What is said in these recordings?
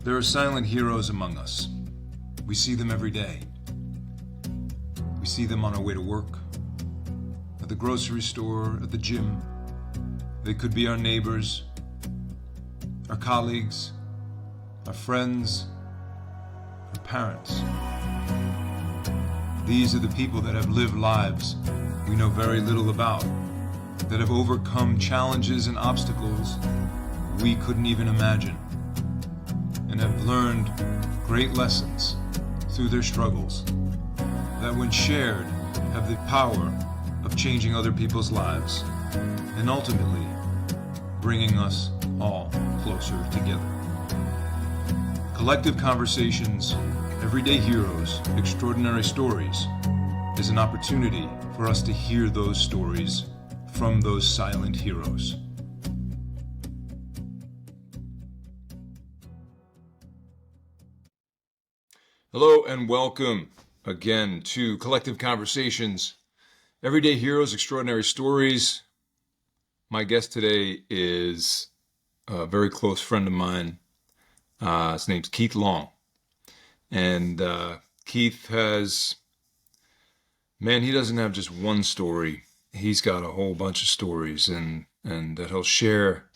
There are silent heroes among us. We see them every day. We see them on our way to work, at the grocery store, at the gym. They could be our neighbors, our colleagues, our friends, our parents. These are the people that have lived lives we know very little about, that have overcome challenges and obstacles we couldn't even imagine, and have learned great lessons through their struggles that, when shared, have the power of changing other people's lives and ultimately bringing us all closer together. Collective Conversations, Everyday Heroes, Extraordinary Stories is an opportunity for us to hear those stories from those silent heroes. Hello and welcome again to Collective Conversations, Everyday Heroes, Extraordinary Stories. My guest today is a very close friend of mine. His name's Keith Long. And Keith has, he doesn't have just one story. He's got a whole bunch of stories and that he'll share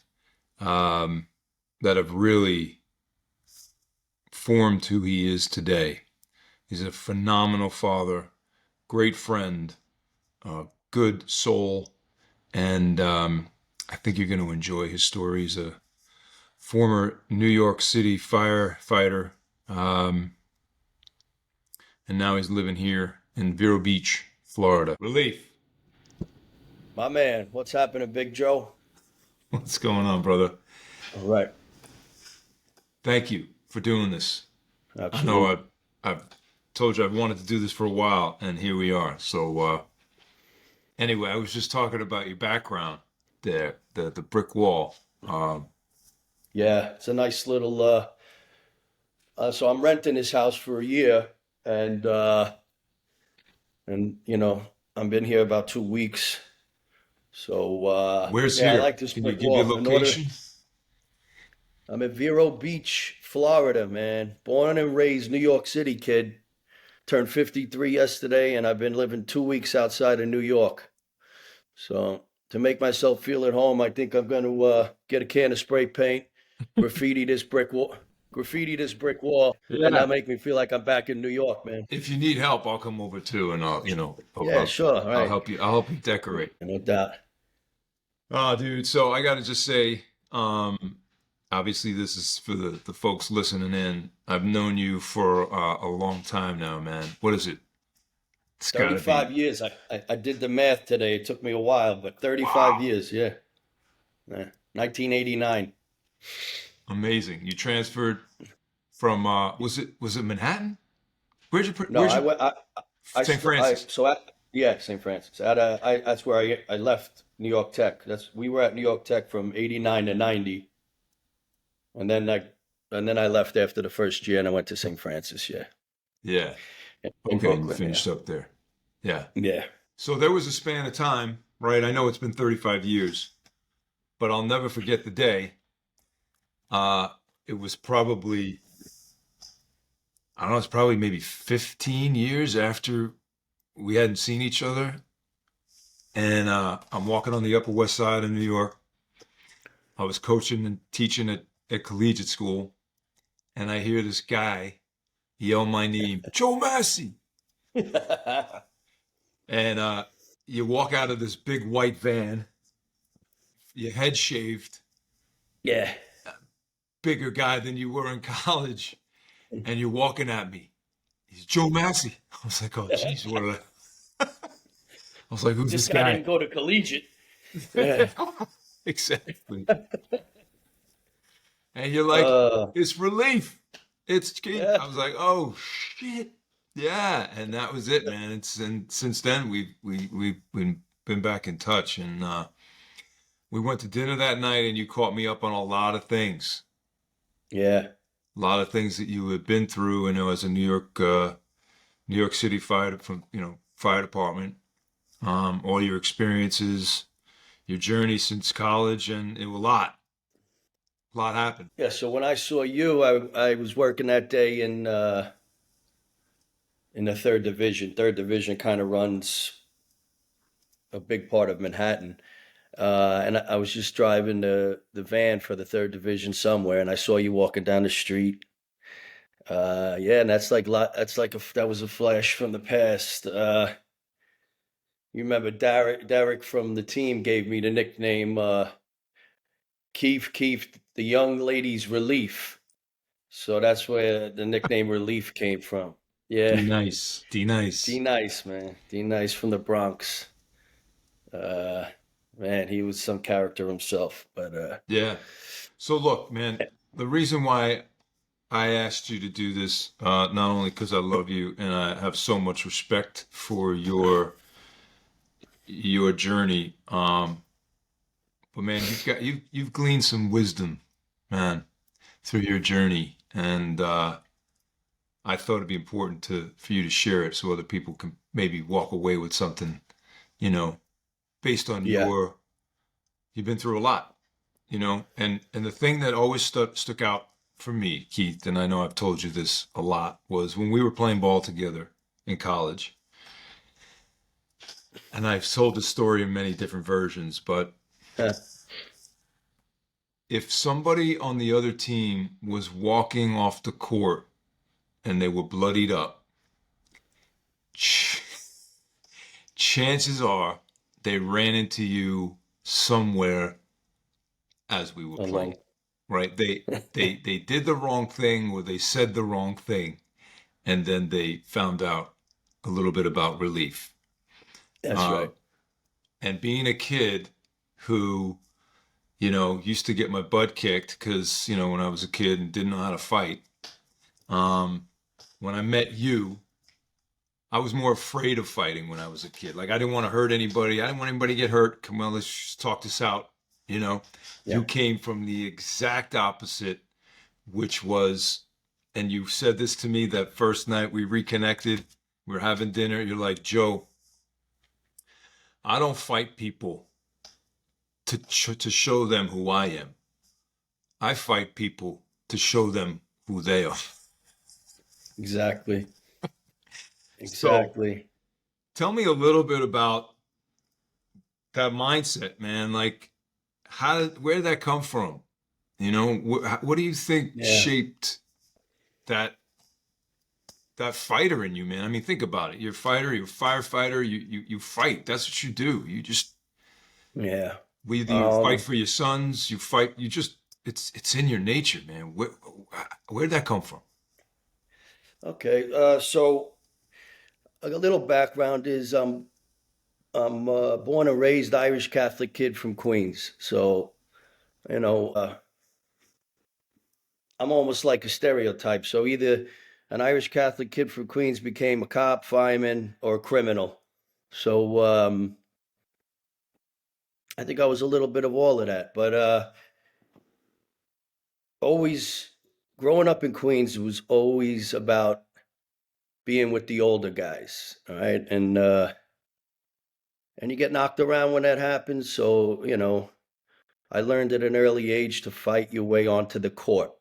that have really formed who he is today. He's a phenomenal father, great friend, good soul, and I think you're going to enjoy his story. He's a former New York City firefighter, and now he's living here in Vero Beach, Florida. Relief. My man, what's happening, Big Joe? What's going on, brother? All right. Thank you for doing this. Absolutely. I know I've told you I've wanted to do this for a while, and here we are. So anyway, I was just talking about your background there, the brick wall. Yeah, it's a nice little. So I'm renting this house for a year, and I've been here about 2 weeks. So Where's yeah, I here? like this Can you brick give your wall. location? I'm at Vero Beach, Florida, man. Born and raised New York City kid. Turned 53 yesterday, and I've been living 2 weeks outside of New York. So to make myself feel at home, I think I'm going to get a can of spray paint, graffiti this brick wall, and Yeah. that'll make me feel like I'm back in New York, man. If you need help, I'll come over too, and Yeah, sure, all I'll right, help you. I'll help you decorate. no doubt. Oh, dude. So I got to just say, obviously this is for the folks listening in. I've known you for a long time now, man. What is it? It's got to 35 be years. I did the math today. It took me a while, but 35 wow, years, yeah. Yeah. 1989. amazing. You transferred from was it Manhattan? No, Where'd I you went. I St. st- I Francis? so at yeah, St. Francis. That's where I left New York Tech. We were at New York Tech from 89 to 90. And then I left after the first year and I went to St. Francis, yeah. Yeah. In Okay, you Brooklyn, yeah. finished up there. Yeah. Yeah. So there was a span of time, right? I know it's been 35 years, but I'll never forget the day. Uh, it was probably, I don't know, it's probably maybe 15 years after we hadn't seen each other. And I'm walking on the Upper West Side of New York. I was coaching and teaching at collegiate school, and I hear this guy yell my name, Joe Massey. And you walk out of this big white van, your head shaved, Yeah. bigger guy than you were in college, and you're walking at me. He's Joe Massey. I was like, oh, geez, what did I? I was like, who's This this guy guy? didn't go to collegiate. Yeah. Exactly. And you're like, Uh, it's relief. It's Keith. yeah. I was like, oh shit. Yeah. And that was it, man. And since then we've been back in touch. And we went to dinner that night and you caught me up on a lot of things. Yeah. A lot of things that you had been through, as a New York City fire department. All your experiences, your journey since college, and it was A lot happened. Yeah, so when I saw you, I was working that day in the third division. Third division kind of runs a big part of Manhattan. And I was just driving the van for the third division somewhere, and I saw you walking down the street. Yeah, and that's like that was a flash from the past. You remember Derek from the team gave me the nickname Keith, the young lady's relief. So that's where the nickname Relief came from. Yeah, D nice. D D nice. Nice, man. D Nice from the Bronx. Uh, Man, he was some character himself. But Yeah. So look, man, the reason why I asked you to do this, not only because I love you and I have so much respect for your journey, but man, you've gleaned some wisdom, man, through your journey, and I thought it'd be important to for you to share it so other people can maybe walk away with something, you know, based on yeah, you've been through a lot, and the thing that always stuck out for me, Keith, and I know I've told you this a lot, was when we were playing ball together in college. And I've told the story in many different versions, but if somebody on the other team was walking off the court and they were bloodied up, ch- chances are they ran into you somewhere as we were playing, along. right? They did the wrong thing or they said the wrong thing, and then they found out a little bit about relief. That's Uh, right. and being a kid who used to get my butt kicked because, when I was a kid and didn't know how to fight. Um, when I met you, I was more afraid of fighting when I was a kid. Like I didn't want to hurt anybody. I didn't want anybody to get hurt. Come on, let's just talk this out. You know, Yeah. you came from the exact opposite, which was, and you said this to me that first night we reconnected. We were having dinner. You're like, Joe, I don't fight people to show them who I am. I fight people to show them who they are. Exactly. So Exactly. tell me a little bit about that mindset, man. Like, where did that come from? What do you think Yeah. shaped that that fighter in you, man? I mean, think about it. You're a fighter, you're a firefighter, you fight. That's what you do. You just Yeah. whether you fight Um, for your sons, you fight. You just it's in your nature, man. Where did that come from? okay. So a little background is I'm born and raised Irish Catholic kid from Queens. So, you know, I'm almost like a stereotype. So either an Irish Catholic kid from Queens became a cop, fireman, or a criminal. So I think I was a little bit of all of that. But always growing up in Queens was always about being with the older guys. All right. And you get knocked around when that happens. So, I learned at an early age to fight your way onto the court,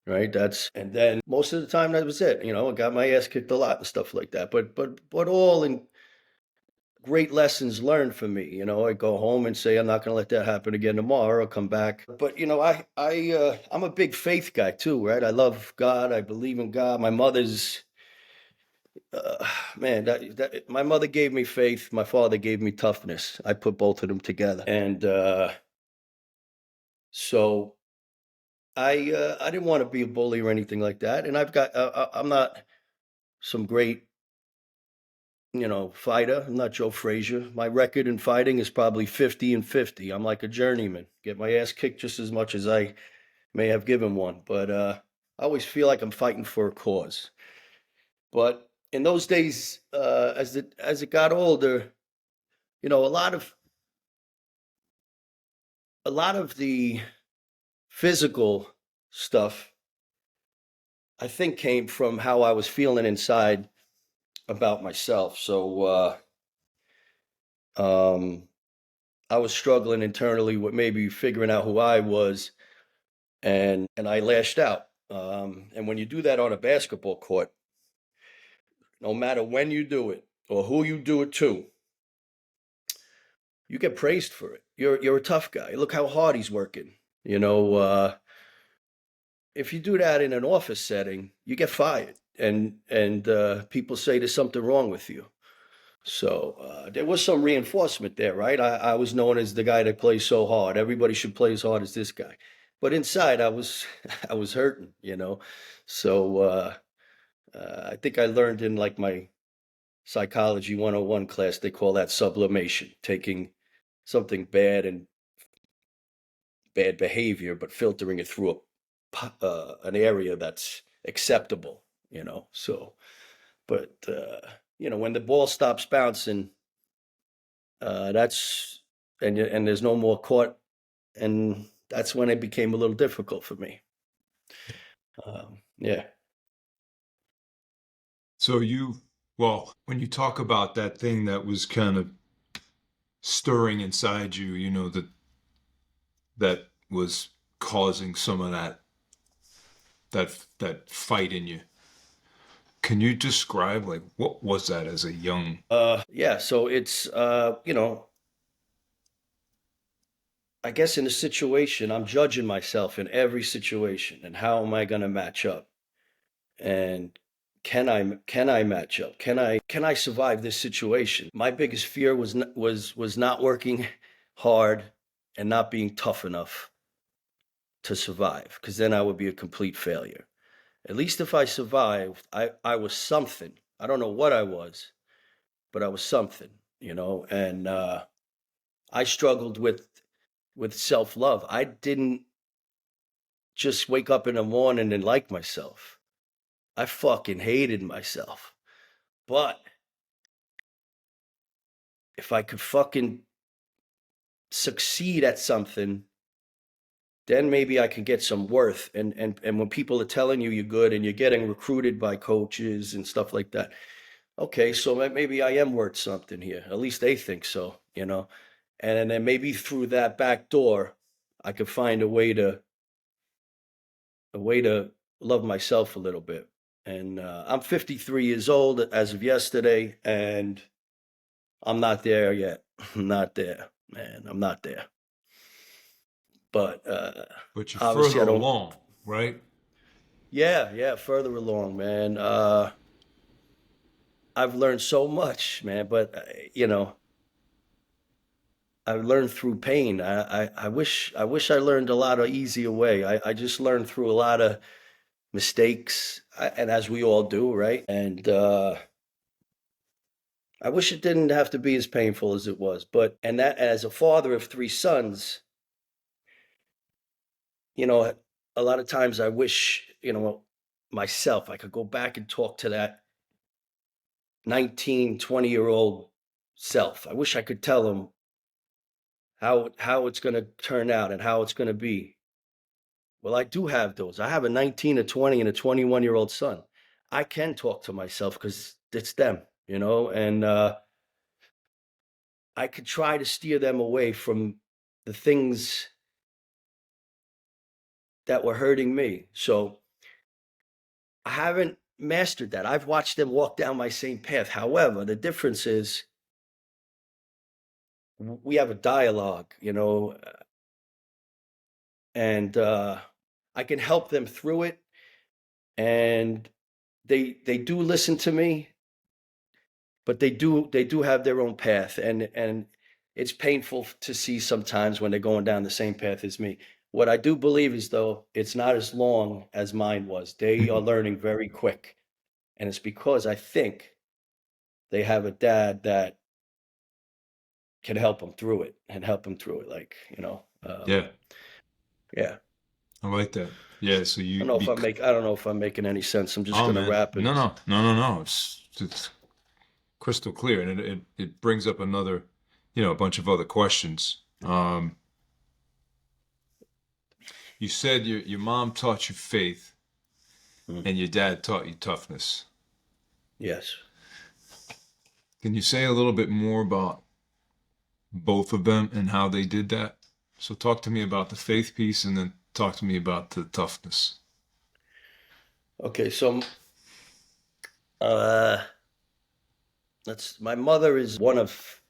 right? And then most of the time that was it. I got my ass kicked a lot and stuff like that. But all in great lessons learned for me. I go home and say I'm not going to let that happen again tomorrow. I'll come back. But I'm a big faith guy too, right? I love God. I believe in God. My mother's uh, man, that my mother gave me faith. My father gave me toughness. I put both of them together, and so I didn't want to be a bully or anything like that. And I'm not some great fighter. I'm not Joe Frazier. My record in fighting is probably 50-50. I'm like a journeyman. Get my ass kicked just as much as I may have given one, but I always feel like I'm fighting for a cause. But in those days, as it got older, a lot of the physical stuff I think came from how I was feeling inside about myself. So um, I was struggling internally with maybe figuring out who I was. and I lashed out. And when you do that on a basketball court, no matter when you do it or who you do it to, you get praised for it. You're a tough guy. Look how hard he's working. You know, if you do that in an office setting, you get fired, and people say there's something wrong with you. So there was some reinforcement there, right? I was known as the guy that plays so hard. Everybody should play as hard as this guy. But inside, I was I was hurting, you know. So I think I learned in like my psychology 101 class, they call that sublimation, taking something bad and bad behavior, but filtering it through an area that's acceptable, you know. So, but you know, when the ball stops bouncing, that's and there's no more court, and that's when it became a little difficult for me. Yeah. So well, when you talk about that thing that was kind of stirring inside you, that was causing some of that fight in you. Can you describe like what was that as a young? Yeah. So it's you know, I guess in a situation, I'm judging myself in every situation, and how am I going to match up? And can I match up? Can I survive this situation? My biggest fear was not working hard and not being tough enough to survive, because then I would be a complete failure. At least if I survived, I was something. I don't know what I was, but I was something, you know. And I struggled with self-love. I didn't just wake up in the morning and like myself. I fucking hated myself. But if I could fucking succeed at something, then maybe I can get some worth. And when people are telling you you're good and you're getting recruited by coaches and stuff like that, okay, so maybe I am worth something here. At least they think so, you know. And then maybe through that back door, I could find a way to love myself a little bit. And I'm 53 years old as of yesterday, and I'm not there yet. I'm not there, man. I'm not there. But But you're obviously, further I don't. along, right? Yeah, yeah, further along, man. I've learned so much, man. But you know, I've learned through pain. I wish I learned a lot of easier way. I just learned through a lot of mistakes, and as we all do, right? And I wish it didn't have to be as painful as it was. But and that as a father of three sons, you know, a lot of times I wish, you know, myself, I could go back and talk to that 19, 20-year-old self. I wish I could tell him how it's going to turn out and how it's going to be. Well, I do have those. I have a 19, a 20, and a 21-year-old son. I can talk to myself because it's them, you know, and I could try to steer them away from the things that were hurting me. So I haven't mastered that. I've watched them walk down my same path. However, the difference is we have a dialogue, you know, and I can help them through it, and they do listen to me, but they do have their own path, and it's painful to see sometimes when they're going down the same path as me. What I do believe is, though, it's not as long as mine was. They are Mhm. learning very quick, and it's because I think they have a dad that can help them through it and help them through it. Like, you know, Yeah, yeah. I like that. Yeah, so I don't know if I'm making any sense. I'm just oh gonna man, wrap it. no, no, no, no, no. It's crystal clear, and it brings up another, a bunch of other questions. You said your mom taught you faith, Mm. and your dad taught you toughness. Yes. Can you say a little bit more about both of them and how they did that? So talk to me about the faith piece, and then Talk to me about the toughness. Okay, so uh, my mother is one of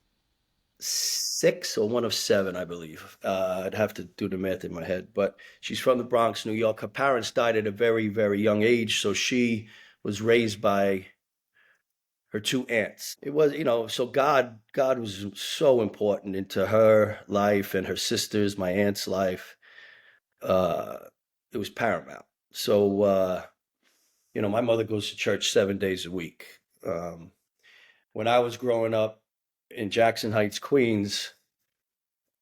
six or one of seven, I believe. I'd have to do the math in my head, but she's from the Bronx, New York. Her parents died at a very, very young age, so she was raised by her two aunts. It was, so God was so important into her life and her sisters, my aunt's life. Uh, it was paramount. So, my mother goes to church 7 days a week. Um, when I was growing up in Jackson Heights, Queens,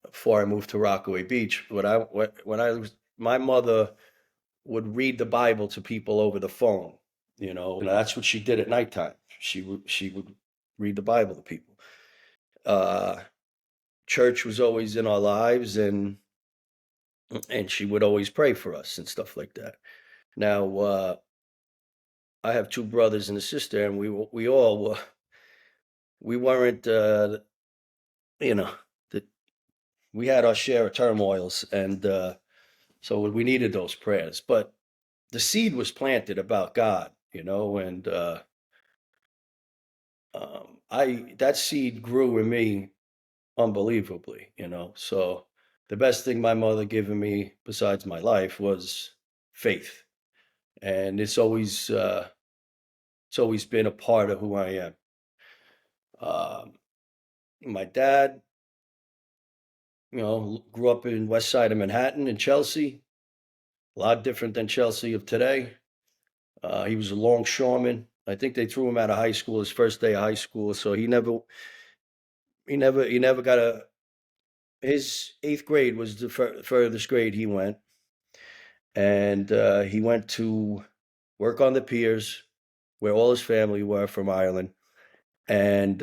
before I moved to Rockaway Beach, when I was my mother would read the Bible to people over the phone. That's what she did at nighttime. She would read the Bible to people. Uh, Church was always in our lives, and she would always pray for us and stuff like that. Now, I have two brothers and a sister, and we all were we weren't you know the, we had our share of turmoils, and so we needed those prayers. But the seed was planted about God, and I that seed grew in me unbelievably, So the best thing my mother given me besides my life was faith, and it's always been a part of who I am. Um, my dad, grew up in West Side of Manhattan in Chelsea, a lot different than Chelsea of today. He was a longshoreman. I think they threw him out of high school his first day of high school, so he never got a his eighth grade was the furthest grade he went, and he went to work on the piers where all his family were from Ireland, and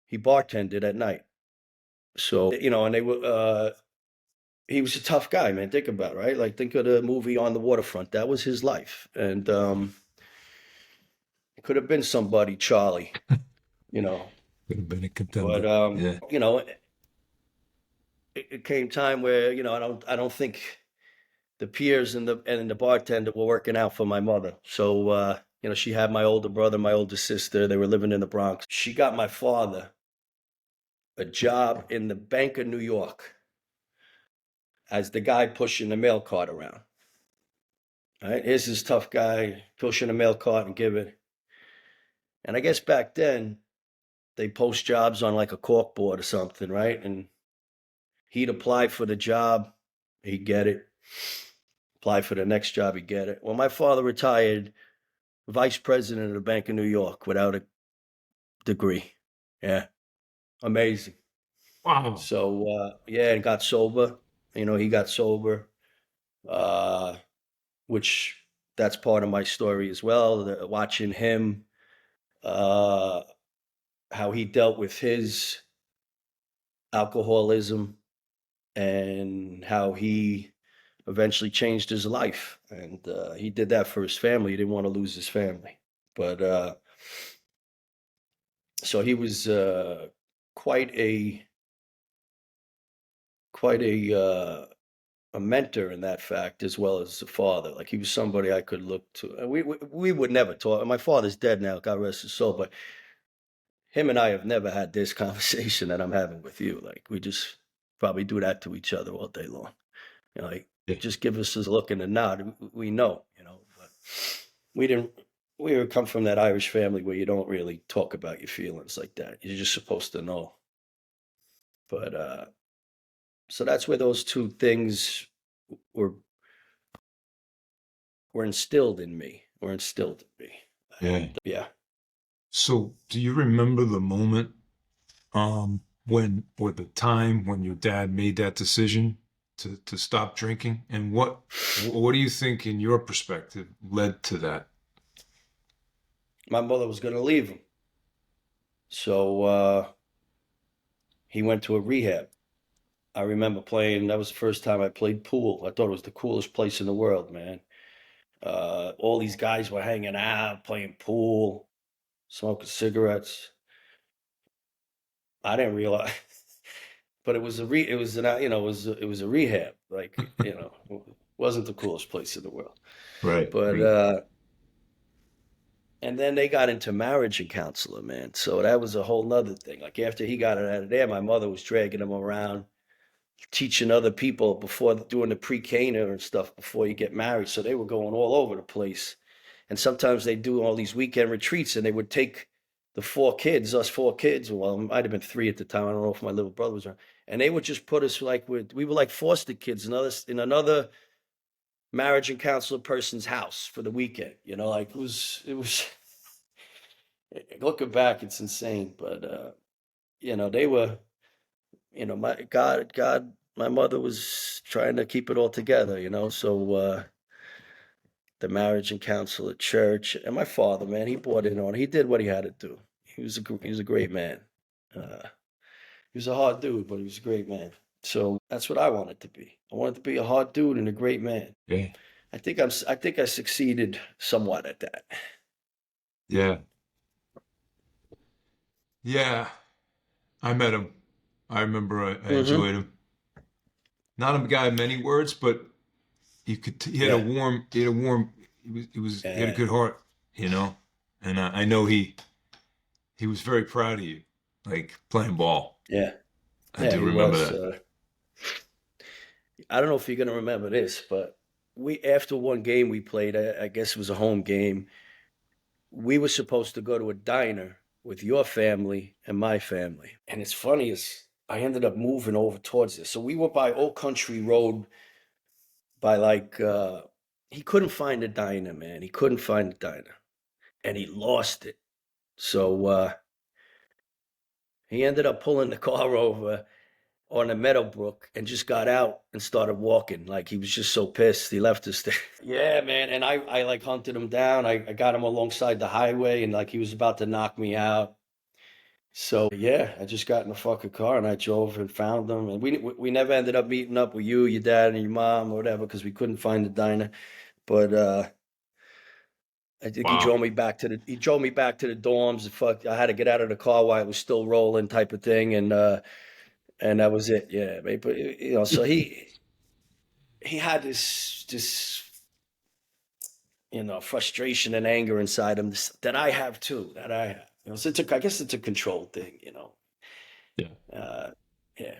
he bartended at night. So and they were. He was a tough guy, man. Think about it, right? Like think of the movie On the Waterfront. That was his life, and it could have been somebody, Charlie, you know. Could have been a But contender. Yeah. it came time where I don't think the peers and the bartender were working out for my mother. So she had my older brother, my older sister. They were living in the Bronx. She got my father a job in the Bank of New York as the guy pushing the mail cart around. All right, here's this tough guy pushing a mail cart and giving. And I guess back then they post jobs on like a cork board or something, right? And he'd apply for the job, he'd get it. Apply for the next job, he'd get it. Well, my father retired vice president of the Bank of New York without a degree. Yeah, amazing. Wow. So yeah, and got sober. He got sober, uh, which that's part of my story as well. Watching him, uh, how he dealt with his alcoholism and how he eventually changed his life. And he did that for his family. He didn't want to lose his family. But so he was quite a quite a mentor in that fact, as well as a father. Like he was somebody I could look to. And we would never talk. My father's dead now, God rest his soul. But him and I have never had this conversation that I'm having with you. Like we just probably do that to each other all day long. Like Yeah. just give us a look and a nod. We know, but we didn't. We come from that Irish family where you don't really talk about your feelings like that. You're just supposed to know. But so that's where those two things were were instilled in me. Were instilled in me, Yeah. and yeah, So, do you remember the moment, when, or the time when your dad made that decision to stop drinking, and what do you think, in your perspective, led to that? my mother was going to leave him, so he went to a rehab. I remember playing. That was the first time I played pool. I thought it was the coolest place in the world, man. All these guys were hanging out, playing pool, smoking cigarettes. I didn't realize. but it was an it was a rehab. Like, it wasn't the coolest place in the world. Right. But Rehab. and then they got into marriage and counselor, man. So that was a whole nother thing. Like after he got out of there, my mother was dragging him around, teaching other people before doing the pre-Cana and stuff before you get married. So they were going all over the place. And sometimes they do all these weekend retreats and they would take the four kids, us four kids. Well, it might have been three at the time. I don't know if my little brother was around. And they would just put us like we were like foster kids in another marriage and counselor person's house for the weekend. Like it was looking back, it's insane. But they were, my God, my mother was trying to keep it all together. So the marriage and counsel at church, and my father, man, he bought in on. He did what he had to do. He was a great man. Uh, he was a hard dude, but he was a great man. So that's what I wanted to be. I wanted to be a hard dude and a great man. Yeah. I think I succeeded somewhat at that. Yeah. Yeah. I met him. I remember I Mm-hmm. enjoyed him. Not a guy of many words, but he had a Yeah. warm, he had a Yeah. good heart, you know? And I know he was very proud of you, like playing ball. Yeah. I Yeah. do He remember was. that. I don't know if you're gonna remember this, but we after one game we played, I guess it was a home game. We were supposed to go to a diner with your family and my family. And it's funny is I ended up moving over towards this. So we were by Old Country Road by he couldn't find a diner, man. He couldn't find a diner. And he lost it. So he ended up pulling the car over on the Meadowbrook and just got out and started walking. Like he was just so pissed. He left us there. Yeah, man. And I like hunted him down. I got him alongside the highway and like he was about to knock me out. So yeah, I just got in the fucking car and I drove and found them. And we never ended up meeting up with you, your dad, and your mom or whatever because we couldn't find the diner. But I think Wow. he drove me back to the dorms. Fuck, I had to get out of the car while it was still rolling, type of thing, and that was it. Yeah, but so he had this frustration and anger inside him that I have too. That I have. So I guess it's a control thing. Yeah. Uh, yeah,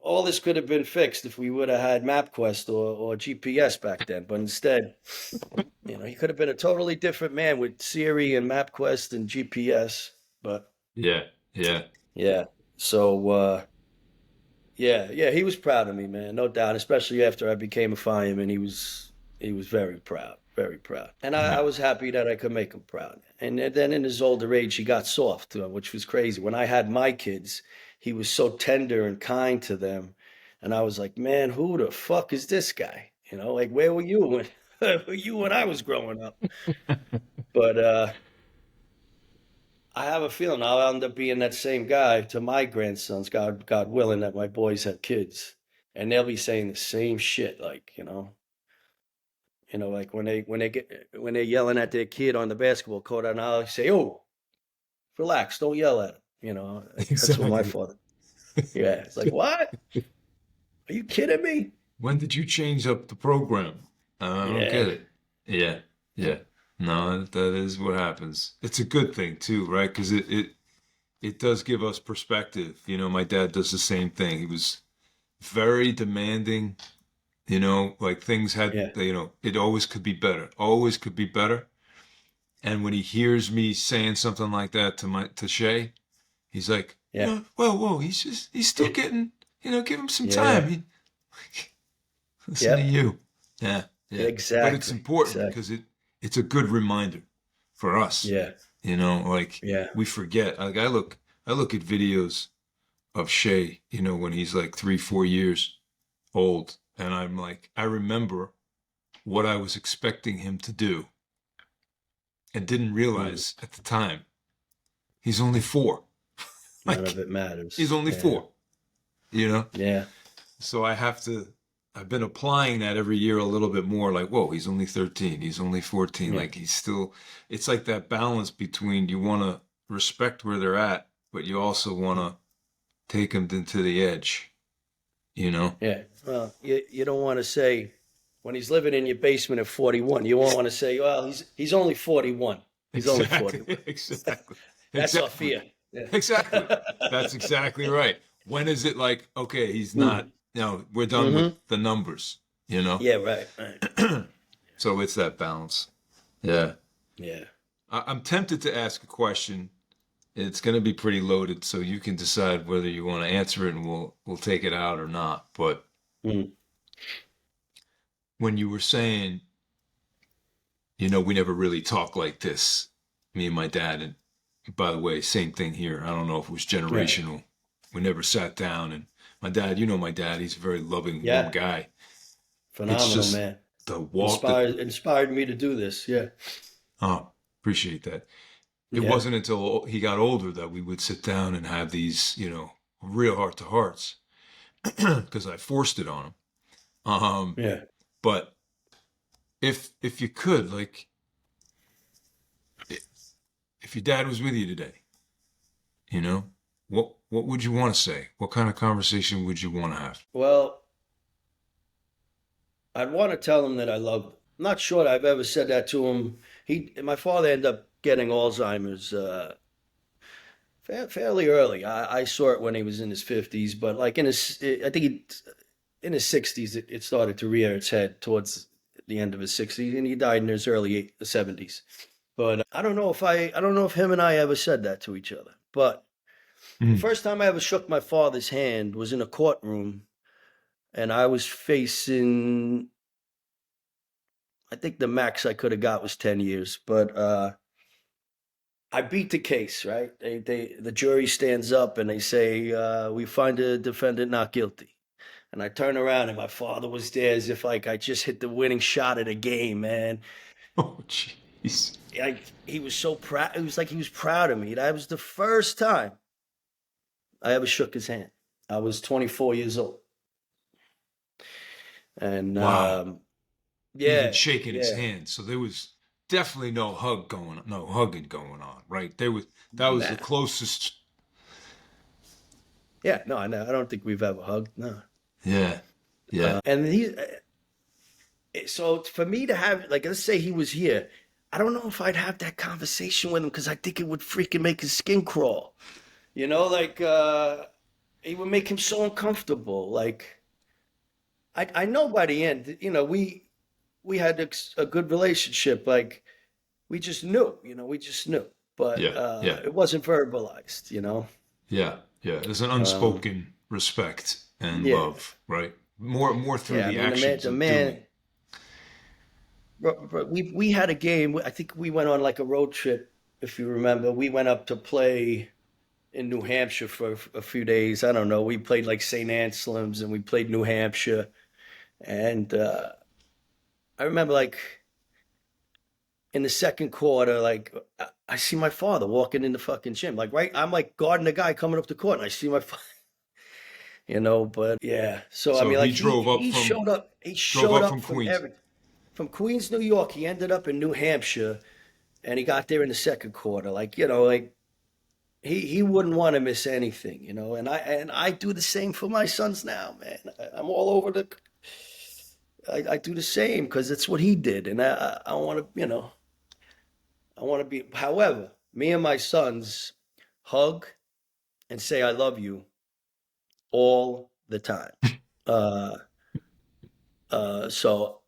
all this could have been fixed if we would have had MapQuest or GPS back then. But instead, he could have been a totally different man with Siri and MapQuest and GPS. But Yeah. Yeah. yeah, so yeah, he was proud of me, man, no doubt. Especially after I became a fireman, he was very proud, very proud, and I Yeah. was happy that I could make him proud. And then in his older age, he got soft, which was crazy. When I had my kids, he was so tender and kind to them, and I was like, man, who the fuck is this guy? Like where were you when when I was growing up? But I have a feeling I'll end up being that same guy to my grandsons, God willing, that my boys have kids, and they'll be saying the same shit, like like when they're yelling at their kid on the basketball court, and I'll say, "Oh, relax, don't yell at him." Like that's what my Exactly. father. Yeah, it's like, what? Are you kidding me? When did you change up the program? I don't get Yeah, it. Yeah. Yeah. No, that is what happens. It's a good thing too, right? Because it does give us perspective. My dad does the same thing. He was very demanding, like things had, yeah, it always could be better, always could be better. And when he hears me saying something like that to Shay, he's like, yeah, whoa, he's still getting, give him some time. yeah, Listen to yep, you. Yeah, yeah. But it's exactly, important exactly. because it's a good reminder for us. Yeah, Like yeah, we forget. Like I look at videos of Shay, when he's like 3, 4 years old, and I'm like, I remember what I was expecting him to do and didn't mm, realize at the time he's only 4. none of Like it he's matters. only Yeah, 4, you know? yeah, So I've been applying that every year a little bit more like, whoa, he's only 13, he's only 14. yeah, Like it's like that balance between you want to respect where they're at, but you also want to take him to the edge, you know? Yeah. Well, you don't want to say when he's living in your basement at 41. You won't want to say, well, he's only 41. He's only Exactly, 41. exactly, That's our exactly, fear. Yeah. exactly. That's exactly right. When is it like, okay, he's not, Mm. we're done with Mm-hmm. the numbers, you know? Yeah. Right. Right. So it's that balance. Yeah. Yeah. I'm tempted to ask a question. It's going to be pretty loaded, so you can decide whether you want to answer it and we'll take it out or not. But Mm. when you were saying, we never really talk like this, me and my dad, and by the way, same thing here. I don't know if it was Right. generational. We never sat down, and my dad, my dad, he's a very loving, warm Yeah. guy. It's Phenomenal, just man. the walk that, Inspired me to do this. Yeah. oh, appreciate that. It Yeah. wasn't until he got older that we would sit down and have these, real heart to hearts because I forced it on him. Yeah. But if you could, like, if your dad was with you today, you know, what would you want to say? What kind of conversation would you want to have? Well, I'd want to tell him that I love him. I'm not sure I've ever said that to him. My father ended up getting Alzheimer's fairly early. I saw it when he was in his 50s, but like I think in his 60s, it started to rear its head towards the end of his 60s, and he died in his early 70s. But I don't know if him and I ever said that to each other. But the Mm. first time I ever shook my father's hand was in a courtroom, and I was facing, I think the max I could have got was 10 years, but I beat the case, right? The jury stands up and they say, we find the defendant not guilty. And I turn around and my father was there as if like I just hit the winning shot at a game, man. Oh, jeez. He was so proud. It was like he was proud of me. That was the first time I ever shook his hand. I was 24 years old. And Wow. Even yeah, shaking his yeah. hand. So there was definitely no hugging going on, right? That was the Nah. closest. Yeah, no, I know. I don't think we've ever hugged. No. Yeah. Yeah. And so for me to have, like, let's say he was here, I don't know if I'd have that conversation with him because I think it would freaking make his skin crawl. Like it would make him so uncomfortable. Like I know by the end, we had a good relationship. Like we just knew, we just knew, but Yeah. Yeah. it wasn't verbalized. Yeah. Yeah. There's an Um, unspoken respect and yeah, love, right? More through yeah. I the mean, actions the of doing. man. But we had a game. I think we went on like a road trip, if you remember. We went up to play in New Hampshire for a few days. I don't know. We played like St. Anselm's and we played New Hampshire. And I remember like in the second quarter, like I see my father walking in the fucking gym. Like right, I'm like guarding the guy coming up the court, and I see my, But yeah. So I So mean, he like drove up he from showed up. He drove showed up up from from Queens. from Queens, New York. He ended up in New Hampshire, and he got there in the second quarter. Like like he wouldn't want to miss anything. And I do the same for my sons now, man. I'm all over the. I do the same because it's what he did, and I want to, I want to be. However, me and my sons hug and say I love you all the time. Uh, so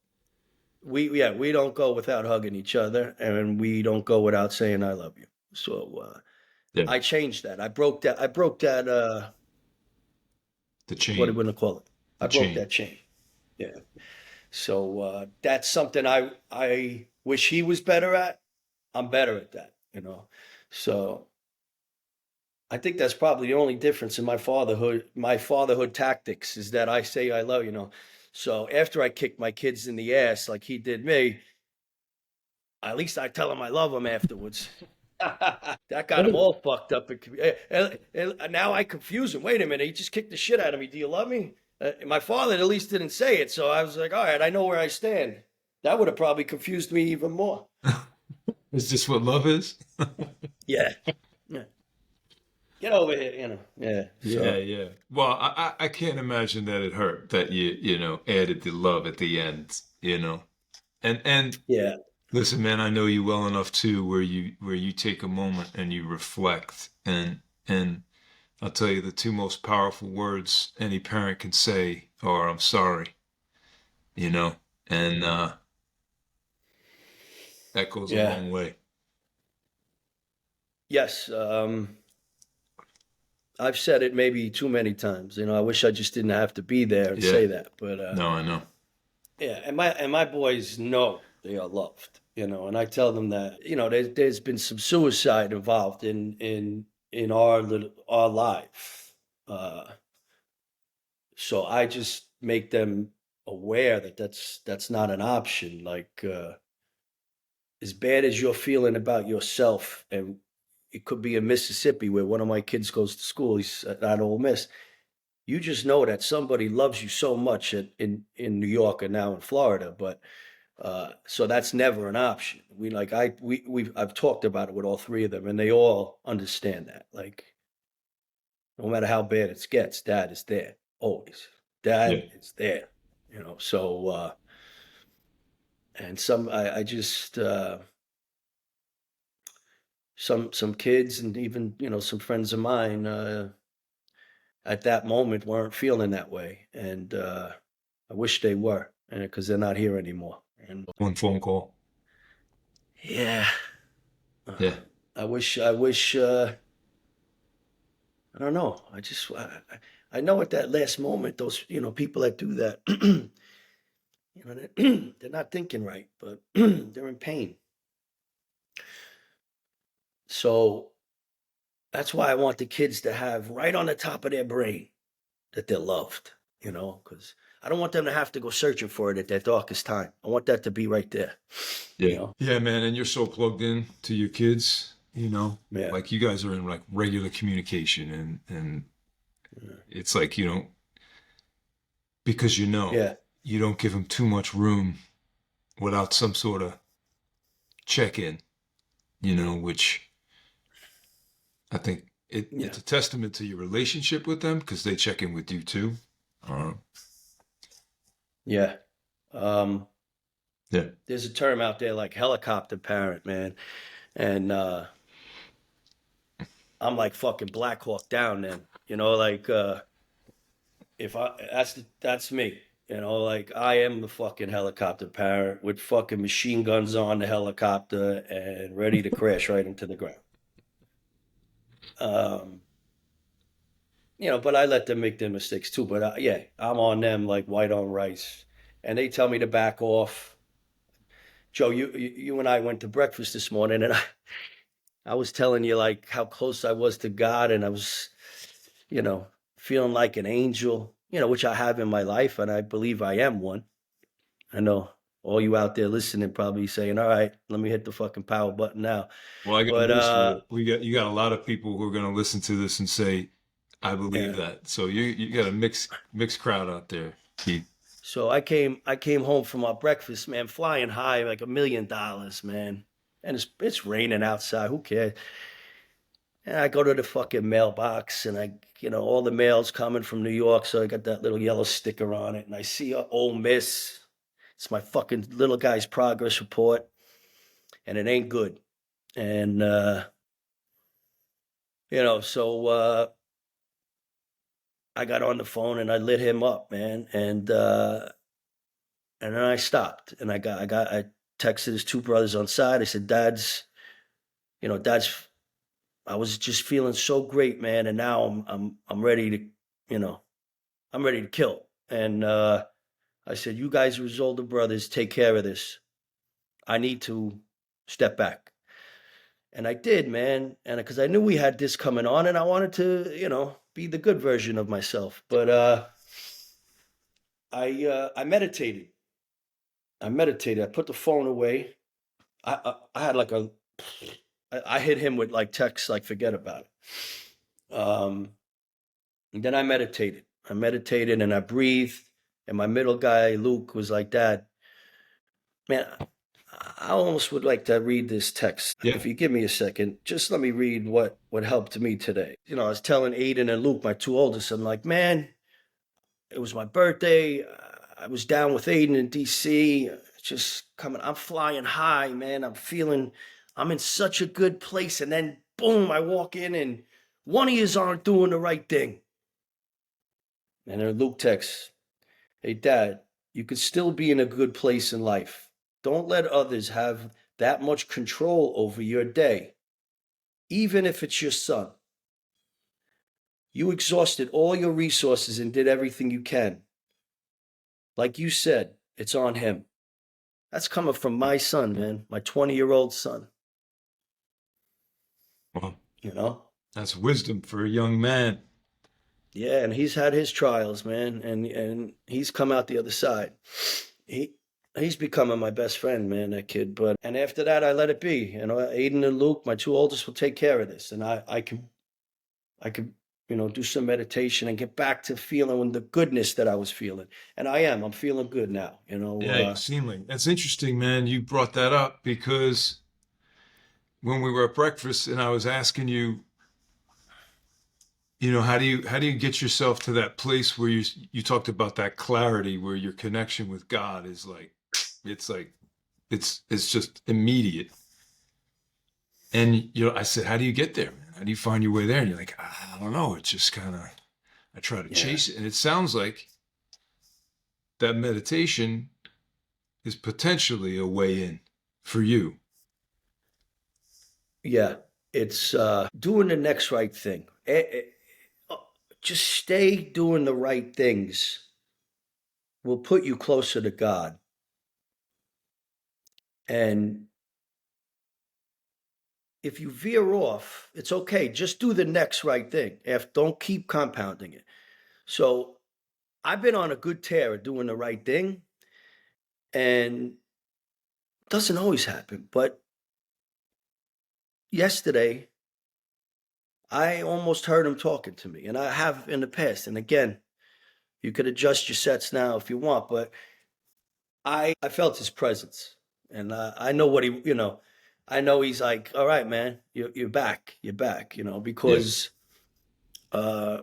we don't go without hugging each other, and we don't go without saying I love you. So Yeah. I changed that. I broke that. I broke that. The What do chain. we want to call it? The I broke chain. that chain. Yeah. So that's something I wish he was better at. I'm better at that. So I think that's probably the only difference in my fatherhood tactics is that I say I love. So after I kick my kids in the ass like he did me, at least I tell him I love him afterwards. That got him all fucked up. And now I confuse him. Wait a minute, he just kicked the shit out of me. Do you love me? My father at least didn't say it, so I was like, all right, I know where I stand. That would have probably confused me even more. Is this what love is? Yeah. Yeah. Get over here, Yeah. Yeah, So, yeah. Well, I can't imagine that it hurt that you added the love at the end, And yeah. listen, man, I know you well enough too, where you take a moment and you reflect, and I'll tell you the two most powerful words any parent can say are "I'm sorry," you know, and that goes a Yeah. long way. Yes. I've said it maybe too many times. I wish I just didn't have to be there and Yeah. say that. But No, I know. yeah, and my boys know they are loved. And I tell them that there's been some suicide involved in our life. Uh, so I just make them aware that that's not an option. Like, as bad as you're feeling about yourself, and it could be in Mississippi where one of my kids goes to school. He's at Ole Miss. You just know that somebody loves you so much in New York and now in Florida, but so that's never an option. I've talked about it with all three of them, and they all understand that. Like, no matter how bad it gets, Dad is there always. Yeah. Dad is there. So and I just some kids and even some friends of mine at that moment weren't feeling that way, and I wish they were, because they're not here anymore. And One phone call. yeah, Yeah. I wish. I don't know. I know at that last moment, those people that do that, they're not thinking right, but they're in pain. So that's why I want the kids to have right on the top of their brain that they're loved. Because I don't want them to have to go searching for it at their darkest time. I want that to be right there. You Yeah. know. Yeah, man, and you're so plugged in to your kids, Yeah. like you guys are in like regular communication and it's like because Yeah. you don't give them too much room without some sort of check-in, which I think Yeah. it's a testament to your relationship with them because they check in with you too. Uh, Yeah. Um, yeah. there's a term out there like helicopter parent, man. And I'm like fucking Black Hawk Down then. Like if I that's me. Like I am the fucking helicopter parent with fucking machine guns on the helicopter and ready to crash right into the ground. Um, but I let them make their mistakes too. But yeah, I'm on them like white on rice, and they tell me to back off. Joe, you and I went to breakfast this morning, and I was telling you like how close I was to God, and I was, you know, feeling like an angel, which I have in my life, and I believe I am one. I know all you out there listening probably saying, "All right, let me hit the fucking power button now." Well, I got But news for you. You got a lot of people who are going to listen to this and say, "I believe yeah. that." So you got a mixed crowd out there, Keith. So I came home from our breakfast, man, flying high like $1 million, man. And it's raining outside. Who cares? And I go to the fucking mailbox, and all the mail's coming from New York, so I got that little yellow sticker on it, and I see a Ole Miss. It's my fucking little guy's progress report, and it ain't good. And so I got on the phone and I lit him up, man, and then I stopped, and I texted his two brothers on side. I said, Dad's. I was just feeling so great, man, and now I'm ready to, you know, I'm ready to kill. And I said, you guys are his older brothers. Take care of this. I need to step back. And I did, man. And because I knew we had this coming on, and I wanted to, be the good version of myself. But I meditated. I meditated. I put the phone away. I had like I hit him with like text, like forget about it. And then I meditated. I meditated and I breathed. And my middle guy, Luke, was like, Dad, man, I almost would like to read this text. Yeah. If you give me a second, just let me read what helped me today. I was telling Aiden and Luke, my two oldest, I'm like, man, it was my birthday. I was down with Aiden in DC, just coming. I'm flying high, man. I'm in such a good place. And then, boom, I walk in and one of yous aren't doing the right thing. And then Luke texts, hey, Dad, you could still be in a good place in life. Don't let others have that much control over your day, even if it's your son. You exhausted all your resources and did everything you can. Like you said, it's on him. That's coming from my son, man, my 20-year-old son, Well, you know? that's wisdom for a young man. Yeah, and he's had his trials, man, and he's come out the other side. He he's becoming my best friend, man, that kid. But and after that I let it be. Aiden and Luke, my two oldest, will take care of this. And I could, do some meditation and get back to feeling the goodness that I was feeling. And I'm feeling good now, Yeah, you seem like that's interesting, man. You brought that up because when we were at breakfast and I was asking you, how do you get yourself to that place where you talked about that clarity where your connection with God is like it's just immediate. And I said, how do you get there, man? How do you find your way there? And you're like, I don't know. It's just kind of I try to Yeah. chase it, and it sounds like that meditation is potentially a way in for you. Yeah, it's doing the next right thing. Uh, just stay doing the right things will put you closer to God. And if you veer off, it's okay. Just do the next right thing. Don't keep compounding it. So I've been on a good tear of doing the right thing, and it doesn't always happen. But yesterday, I almost heard him talking to me, and I have in the past. And again, you could adjust your sets now if you want, but I felt his presence, and I know I know he's like, all right, man, you're back, Yeah, because uh,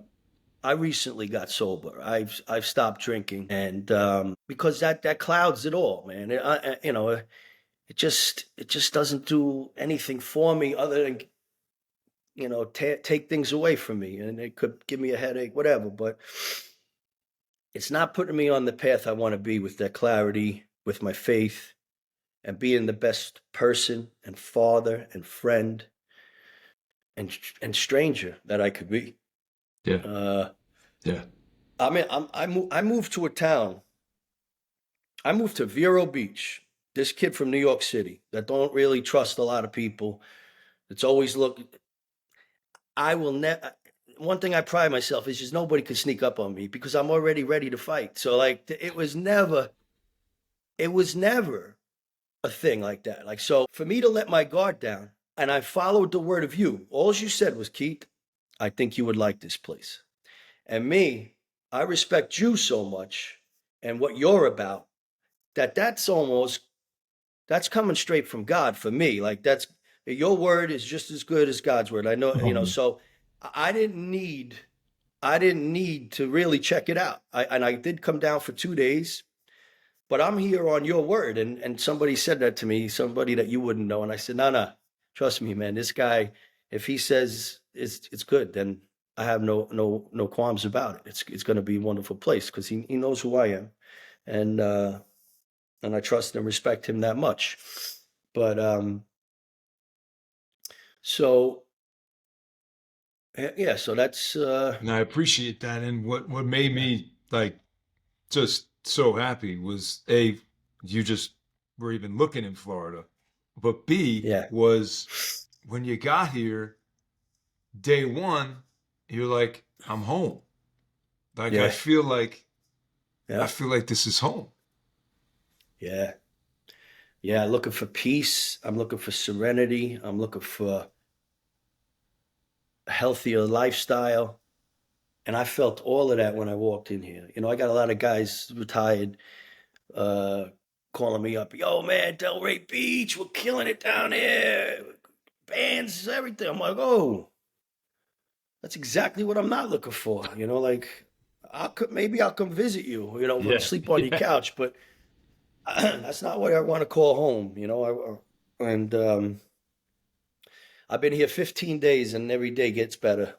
I recently got sober. I've stopped drinking, and because that clouds it all, man. It just doesn't do anything for me other than take things away from me, and it could give me a headache, whatever. But it's not putting me on the path I want to be with that clarity, with my faith, and being the best person and father and friend and stranger that I could be. yeah, Uh, yeah. I mean, I moved to a town. I moved to Vero Beach. This kid from New York City that don't really trust a lot of people. It's always look. I will never. One thing I pride myself is just nobody could sneak up on me because I'm already ready to fight. So like, it was never a thing like that. Like, so for me to let my guard down, and I followed the word of you. All you said was, Keith, I think you would like this place. And me, I respect you so much and what you're about that's coming straight from God for me. Like, that's your word is just as good as God's word. I know, Oh man. so I didn't need I didn't need to really check it out. I did come down for 2 days, but I'm here on your word. And somebody said that to me, somebody that you wouldn't know. And I said, no, no, trust me, man. This guy, if he says it's good, then I have no qualms about it. It's going to be a wonderful place because he knows who I am, and uh, and I trust and respect him that much. But so yeah, so that's And I appreciate that. And what made yeah, me like just so happy was A, you just were even looking in Florida, but B yeah, was when you got here, day one, you're like, I'm home. Like I yeah, feel like I yeah, feel like this is home. yeah. Yeah, looking for peace. I'm looking for serenity. I'm looking for a healthier lifestyle. And I felt all of that when I walked in here. I got a lot of guys retired, uh, calling me up. Yo, man, Delray Beach, we're killing it down there. Bands, everything. I'm like, oh, that's exactly what I'm not looking for. Like maybe I'll come visit you. Yeah. Sleep on your Yeah. couch, but that's not what I want to call home. And I've been here 15 days, and every day gets better.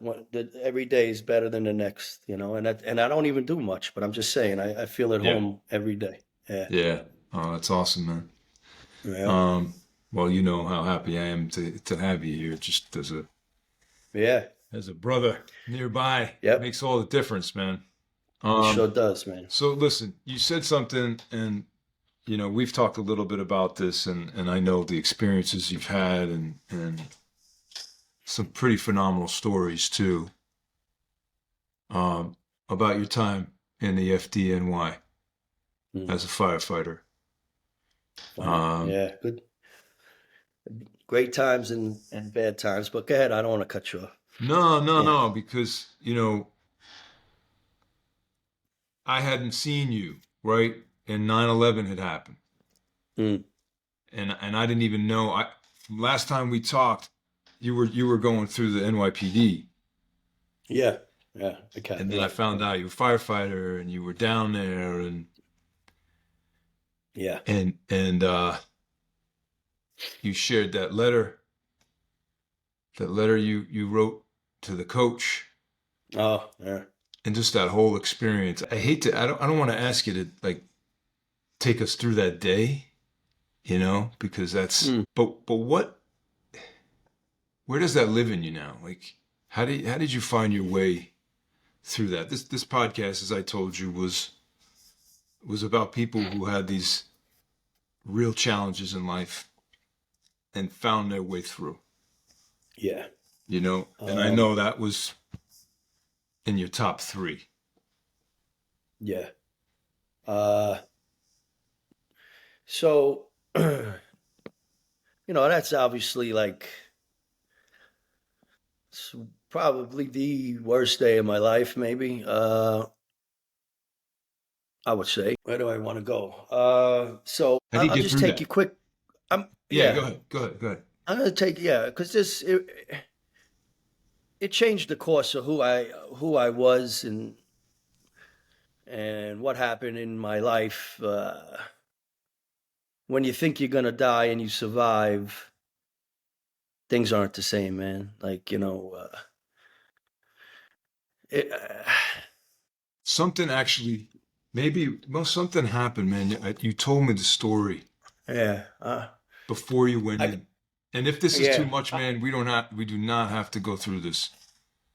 Every day is better than the next. And I don't even do much, but I'm just saying I feel at Yeah. home every day. Yeah, Yeah. Oh, that's awesome, man. yeah, Um, well, you know how happy I am to have you here. Just yeah. as a brother nearby Yep, makes all the difference, man. it sure Um, does, man. so listen, you said something, and we've talked a little bit about this, and I know the experiences you've had, and some pretty phenomenal stories too, um, about your time in the FDNY Mm, as a firefighter. funny. Um, Yeah, good. Great times and bad times. But go ahead. I don't want to cut you off. no, no, Yeah. no, because I hadn't seen you, right? And 9/11 had happened. Mm, And I didn't even know. Last time we talked, you were going through the NYPD. yeah. Yeah. Okay. And then I Right. found Right. out you were a firefighter and you were down there, Yeah. and you shared that letter you wrote to the coach, Oh, yeah. and just that whole experience. I don't want to ask you to like take us through that day, because that's Mm, but where does that live in you now? Like, how did you find your way through that? This podcast, as I told you, was about people who had these real challenges in life and found their way through. yeah. And I know that was in your top three. Yeah. Uh, so, that's obviously like it's probably the worst day of my life, maybe. I would say. Where do I want to go? So How do you I'll get just through take you that? quick. Yeah, go Yeah, ahead, go ahead, go ahead. I'm gonna take yeah, because it changed the course of who I was and what happened in my life. When you think you're gonna die and you survive, things aren't the same, man. Like it, Something actually, maybe, well, something happened, man. You told me the story yeah, before you went I in. And if this is too yeah. much, man, we do not have to go through this.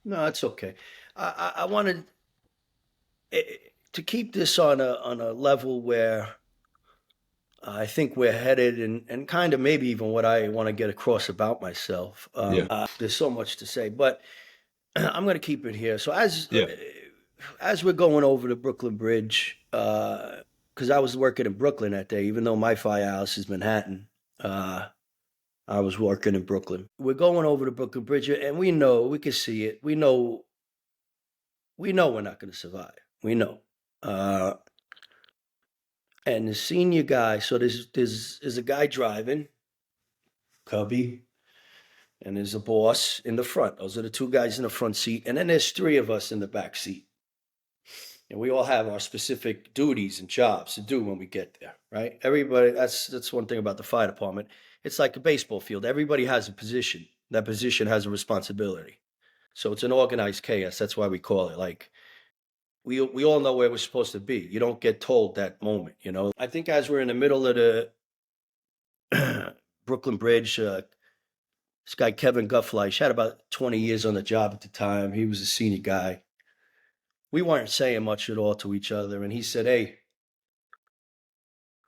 No, it's okay. I wanted to keep this on a level where I think we're headed, and kind of maybe even what I want to get across about myself. Yeah, There's so much to say, but I'm going to keep it here. So yeah. as we're going over the Brooklyn Bridge, because I was working in Brooklyn that day, even though my firehouse is Manhattan. I was working in Brooklyn. We're going over the Brooklyn Bridge, and we can see it. We know we're not going to survive. We know. Uh, and the senior guy, so there's a guy driving, Cubby, and there's a boss in the front. Those are the two guys in the front seat, and then there's three of us in the back seat. And we all have our specific duties and jobs to do when we get there, right? Everybody. That's one thing about the fire department. It's like a baseball field. Everybody has a position. That position has a responsibility. So it's an organized chaos. That's why we call it like we all know where we're supposed to be. You don't get told that moment. I think as we're in the middle of the Brooklyn Bridge, this guy Kevin Guffleish had about 20 years on the job at the time. He was a senior guy. We weren't saying much at all to each other, and he said, "Hey,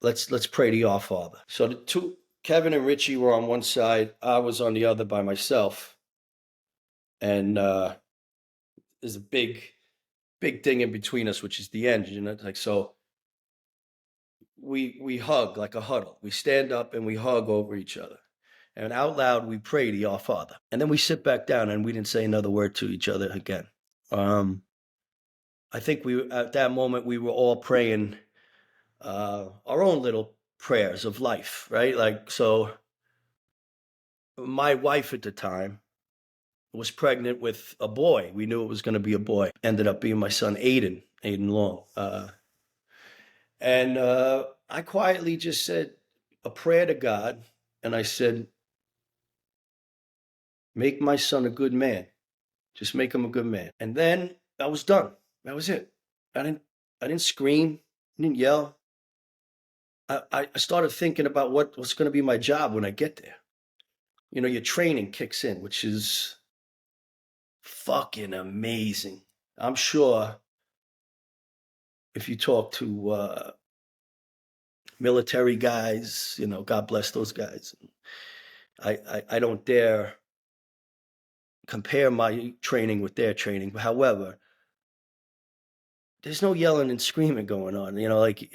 let's pray to our Father." So the two Kevin and Richie were on one side. I was on the other by myself, and there's a big thing in between us, which is the engine. Like so, we hug like a huddle. We stand up and we hug over each other. And out loud, we pray to our Father. And then we sit back down and we didn't say another word to each other again. Um, I think at that moment, we were all praying our own little prayers of life, right? Like, so my wife at the time was pregnant with a boy. We knew it was going to be a boy. Ended up being my son, Aiden Long. And I quietly just said a prayer to God. And I said, make my son a good man. Just make him a good man. And then I was done. That was it. I didn't, I didn't scream, I didn't yell. I started thinking about what's going to be my job when I get there. You know, your training kicks in, which is fucking amazing. I'm sure if you talk to military guys, you know, God bless those guys. I don't dare compare my training with their training. However, there's no yelling and screaming going on. You know, like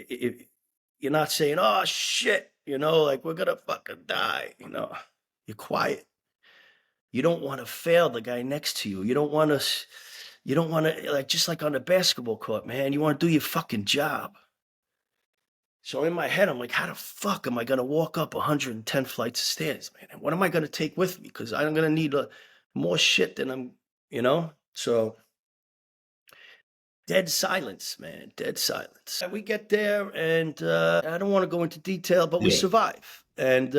you're not saying, "Oh shit," you know, like we're gonna fucking die. You know, you're quiet. You don't want to fail the guy next to you. You don't want to. You don't want to, like, just like on the basketball court, man. You want to do your fucking job. So in my head, I'm like, how the fuck am I gonna walk up 110 flights of stairs, man? And what am I gonna take with me? Because I'm gonna need more shit than I'm, you know. So dead silence, man, dead silence. And we get there, and I don't want to go into detail, but we Yeah. survive. And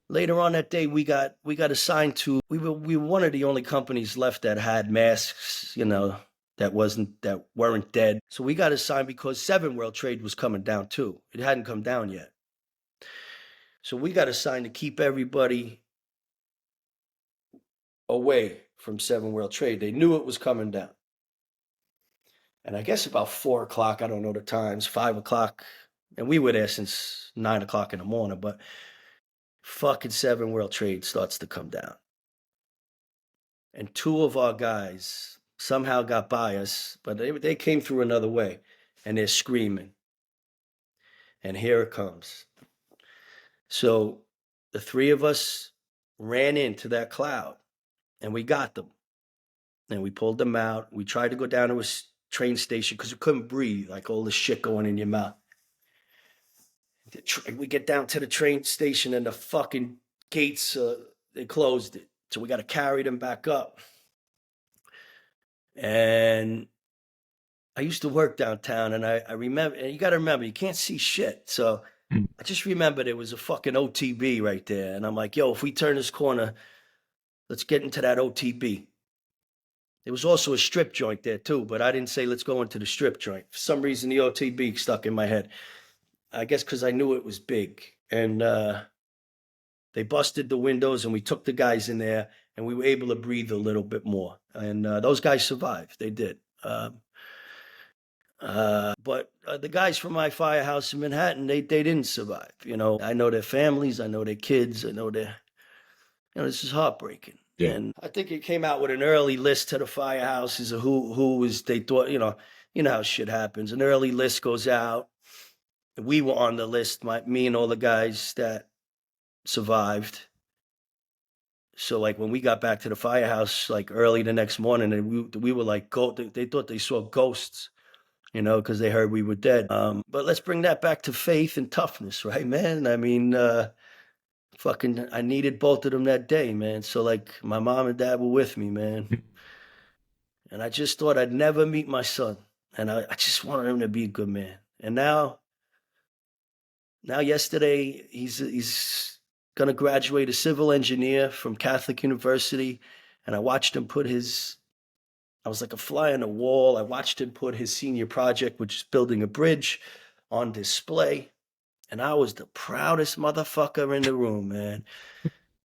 later on that day, we got assigned to. We were one of the only companies left that had masks, you know, that weren't dead. So we got assigned because Seven World Trade was coming down too. It hadn't come down yet. So we got assigned to keep everybody away from Seven World Trade. They knew it was coming down. And I guess about 4 o'clock, I don't know the times, 5 o'clock, and we were there since 9 o'clock in the morning, but fucking Seven World Trade starts to come down. And two of our guys somehow got by us, but they came through another way, and they're screaming. And here it comes. So the three of us ran into that cloud, and we got them. And we pulled them out. We tried to go down to a train station because we couldn't breathe, like all this shit going in your mouth. We get down to the train station, and the fucking gates, they closed it. So we got to carry them back up. And I used to work downtown, and I remember, and you got to remember, you can't see shit. So Mm. I just remember there was a fucking OTB right there. And I'm like, yo, if we turn this corner, let's get into that OTB. There was also a strip joint there too, but I didn't say let's go into the strip joint. For some reason, the OTB stuck in my head. I guess because I knew it was big. And they busted the windows, and we took the guys in there, and we were able to breathe a little bit more. And those guys survived. They did. But the guys from my firehouse in Manhattan, they didn't survive. You know, I know their families, I know their kids, I know their, you know, this is heartbreaking. Yeah. And I think it came out with an early list to the firehouses of who was, they thought, you know how shit happens. An early list goes out. We were on the list, me and all the guys that survived. So like when we got back to the firehouse, like early the next morning, and we were like, they thought they saw ghosts, you know, because they heard we were dead. But let's bring that back to faith and toughness, right, man? I mean, fucking, I needed both of them that day, man. So like my mom and dad were with me, man. And I just thought I'd never meet my son. And I just wanted him to be a good man. And now yesterday, he's going to graduate a civil engineer from Catholic University. And I watched him I was like a fly on the wall. I watched him put his senior project, which is building a bridge, on display. And I was the proudest motherfucker in the room, man.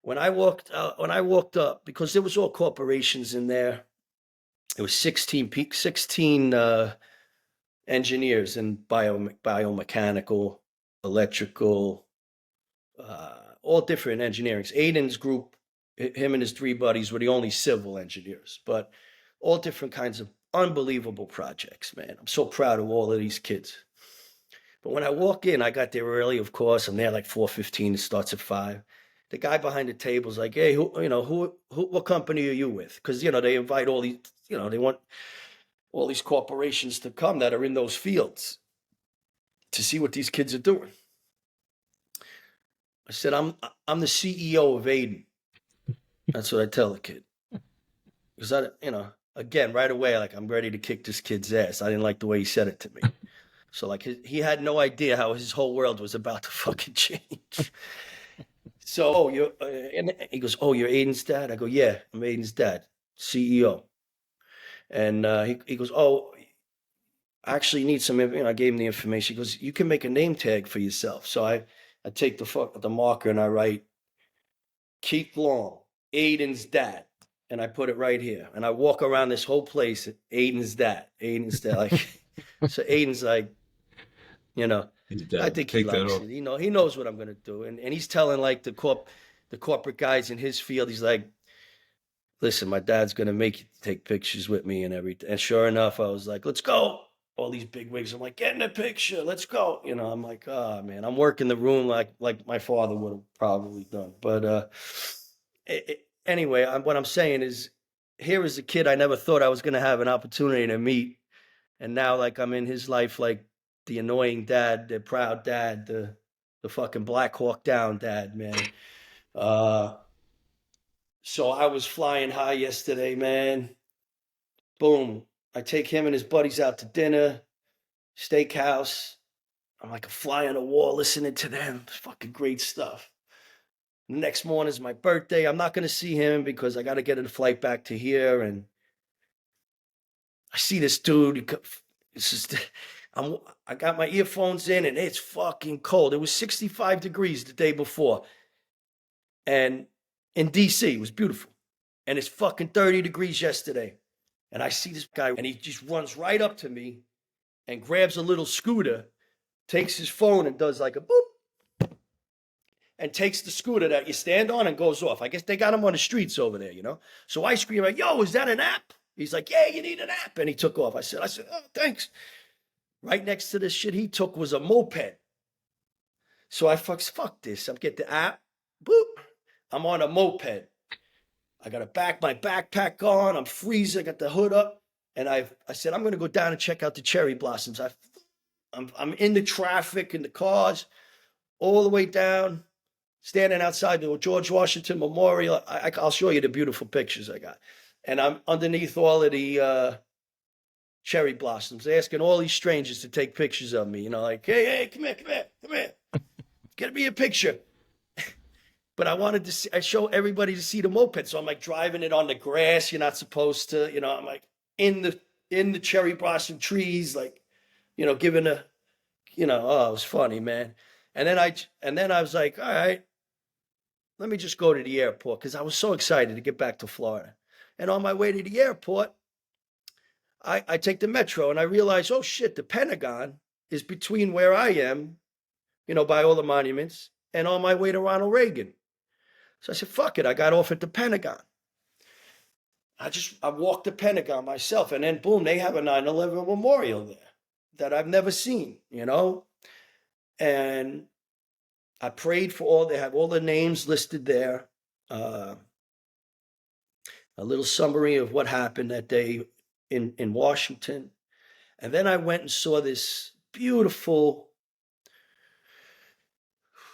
When I walked up, because there was all corporations in there, it was 16 engineers in biomechanical, electrical, all different engineerings. Aiden's group, him and his three buddies were the only civil engineers, but all different kinds of unbelievable projects, man. I'm so proud of all of these kids. But when I walk in, I got there early, of course. I'm there like 4:15. It starts at 5. The guy behind the table's like, "Hey, what company are you with?" Because they invite all these, they want all these corporations to come that are in those fields. to see what these kids are doing. I said, I'm the CEO of Aiden. That's what I tell the kid. Because again, right away, like I'm ready to kick this kid's ass. I didn't like the way he said it to me. So like he had no idea how his whole world was about to fucking change. So, and he goes, oh, you're Aiden's dad? I go, yeah, I'm Aiden's dad, CEO. And he goes, oh, I actually need some, I gave him the information. He goes, you can make a name tag for yourself. So I take the marker and I write Keith Long, Aiden's dad. And I put it right here. And I walk around this whole place, Aiden's dad, Aiden's dad. Like, so Aiden's like, you know, He's I dead. think he Take that likes off. it. He knows what I'm gonna do. And he's telling like the corporate guys in his field, he's like, listen, my dad's gonna make you take pictures with me and everything. And sure enough, I was like, let's go. All these big wigs. I'm like, get in the picture, let's go. I'm like, oh man, I'm working the room like my father would have probably done. But anyway, what I'm saying is, here is a kid I never thought I was gonna have an opportunity to meet, and now like I'm in his life, like the annoying dad, the proud dad, the fucking Black Hawk Down dad, man. Uh, so I was flying high yesterday, man. Boom. I take him and his buddies out to dinner, steakhouse. I'm like a fly on the wall listening to them. It's fucking great stuff. The next morning is my birthday. I'm not going to see him because I got to get a flight back to here. And I see this dude. This is, I got my earphones in and it's fucking cold. It was 65 degrees the day before. And in DC, it was beautiful. And it's fucking 30 degrees yesterday. And I see this guy and he just runs right up to me and grabs a little scooter, takes his phone and does like a boop, and takes the scooter that you stand on and goes off. I guess they got him on the streets over there, So I scream like, yo, is that an app? He's like, yeah, you need an app. And he took off. I said, oh, thanks. Right next to this shit he took was a moped. So I fuck this. I get the app. Boop. I'm on a moped. I got my backpack on. I'm freezing. I got the hood up. And I said, I'm going to go down and check out the cherry blossoms. I'm in the traffic, in the cars, all the way down, standing outside the George Washington Memorial. I'll show you the beautiful pictures I got. And I'm underneath all of the cherry blossoms, asking all these strangers to take pictures of me. Like, hey, come here. Get me a picture. But I wanted to I show everybody to see the moped. So I'm like driving it on the grass. You're not supposed to, I'm like in the cherry blossom trees, like, giving a, oh, it was funny, man. And then I was like, all right, let me just go to the airport because I was so excited to get back to Florida. And on my way to the airport, I take the metro and I realize, oh shit, the Pentagon is between where I am, by all the monuments, and on my way to Ronald Reagan. So I said, fuck it. I got off at the Pentagon. I walked the Pentagon myself. And then boom, they have a 9/11 memorial there that I've never seen, And I prayed for they have all the names listed there. A little summary of what happened that day in Washington. And then I went and saw this beautiful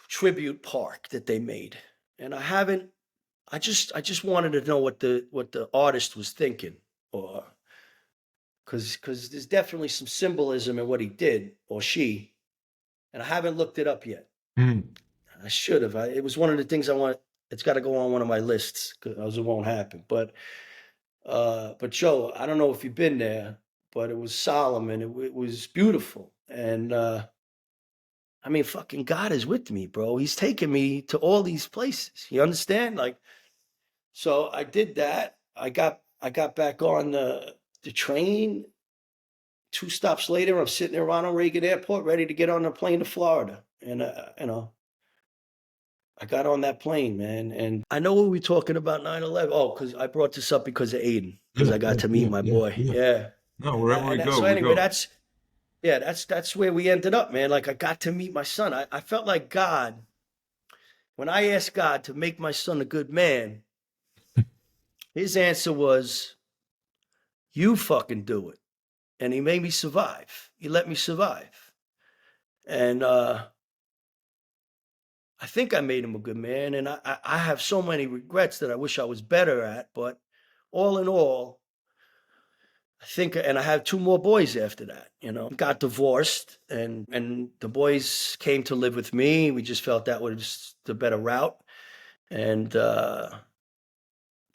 tribute park that they made. And I just wanted to know what the artist was thinking, or because there's definitely some symbolism in what he did or she, and I haven't looked it up yet. I should have. It was one of the things I want. It's got to go on one of my lists because it won't happen. But Joe, I don't know if you've been there, but it was solemn and it was beautiful. And I mean, fucking God is with me, bro. He's taking me to all these places. You understand? Like, so I did that. I got back on the train. 2 stops later, I'm sitting at Ronald Reagan Airport, ready to get on a plane to Florida. And I got on that plane, man. And I know what we're talking about 9/11. Oh, because I brought this up because of Aiden, because I got to meet my boy. Yeah. No, And wherever we go, so we anyway, go. that's where we ended up, man. Like I got to meet my son. I felt like God, when I asked God to make my son a good man, his answer was, you fucking do it. And he made me survive. He let me survive. And I think I made him a good man. And I have so many regrets that I wish I was better at. But all in all, I think, and I had two more boys after that, got divorced, and the boys came to live with me. We just felt that was the better route. And I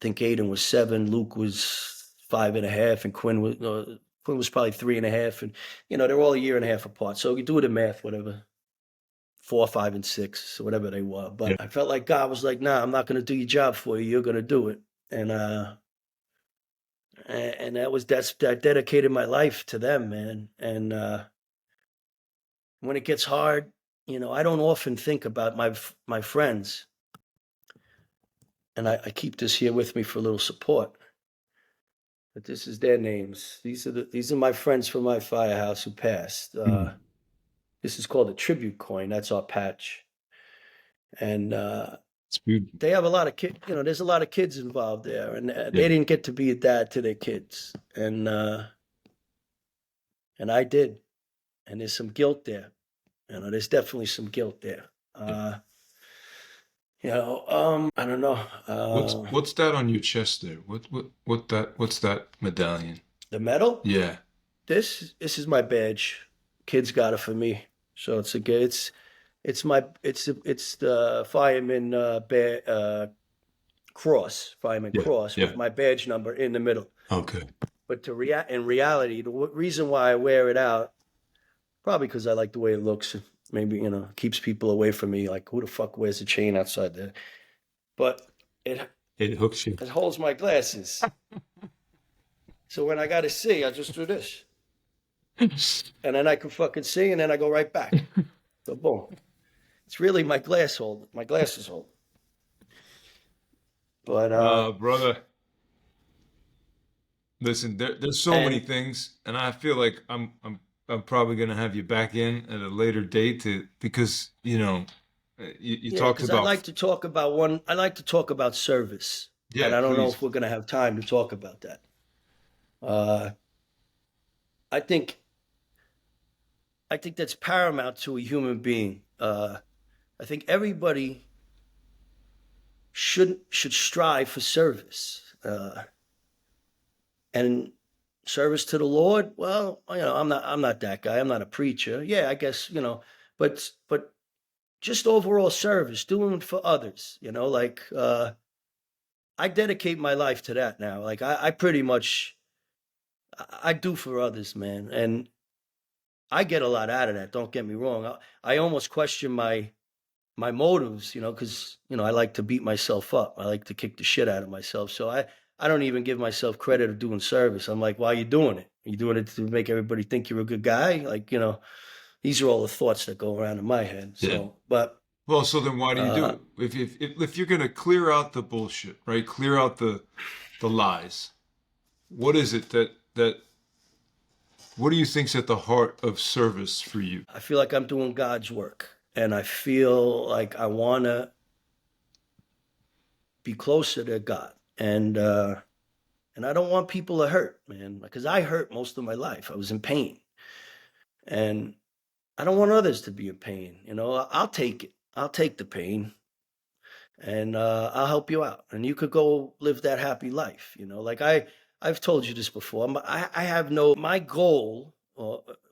think Aiden was 7, Luke was 5.5, and Quinn was probably 3.5. And, they're all a year and a half apart. So you do the math, whatever, 4, 5, and 6, whatever they were. Yeah. But I felt like God was like, nah, I'm not going to do your job for you. You're going to do it. And that dedicated my life to them, man. And when it gets hard, I don't often think about my friends, and I keep this here with me for a little support. But this is their names. These are my friends from my firehouse who passed. Mm. This is called a tribute coin. That's our patch, and It's beautiful. they have a lot of kids. There's a lot of kids involved there, and Yeah. they didn't get to be a dad to their kids, and I did. And there's some guilt there. There's definitely some guilt there. Yeah. I don't know. What's that on your chest there? What's that medallion? The medal. Yeah. This is my badge. Kids got it for me, so it's a good. It's the fireman cross, fireman Yeah. cross Yeah. with my badge number in the middle. Okay. But in reality, the reason why I wear it out, probably because I like the way it looks. Maybe keeps people away from me. Like, who the fuck wears a chain outside there? But it It hooks you. it holds my glasses. So when I got to see, I just do this. And then I can fucking see, and then I go right back. So boom. It's really my glasses hold. But Brother, listen, there's so many and things, and I feel like I'm probably gonna have you back in at a later date because you yeah, talked because about. I like to talk about service, Yeah, and I don't know please. if we're gonna have time to talk about that. Uh, I think that's paramount to a human being. I think everybody should strive for service. And service to the Lord. Well, I'm not that guy. I'm not a preacher. Yeah, I guess but just overall service, doing it for others. Like I dedicate my life to that now. Like I pretty much I do for others, man, and I get a lot out of that. Don't get me wrong. I almost question my motives, because I like to beat myself up. I like to kick the shit out of myself. So I don't even give myself credit of doing service. I'm like, why are you doing it? Are you doing it to make everybody think you're a good guy? Like, these are all the thoughts that go around in my head. Yeah. So, but Well, so then why do you do uh, it? If you're gonna clear out the bullshit, right? Clear out the lies. What is it that what do you think's at the heart of service for you? I feel like I'm doing God's work, and I feel like I want to be closer to God, and I don't want people to hurt, man, because I hurt most of my life. I was in pain, and I don't want others to be in pain. I'll take it. I'll take the pain, and I'll help you out, and you could go live that happy life. Like I've told you this before. I have no. My goal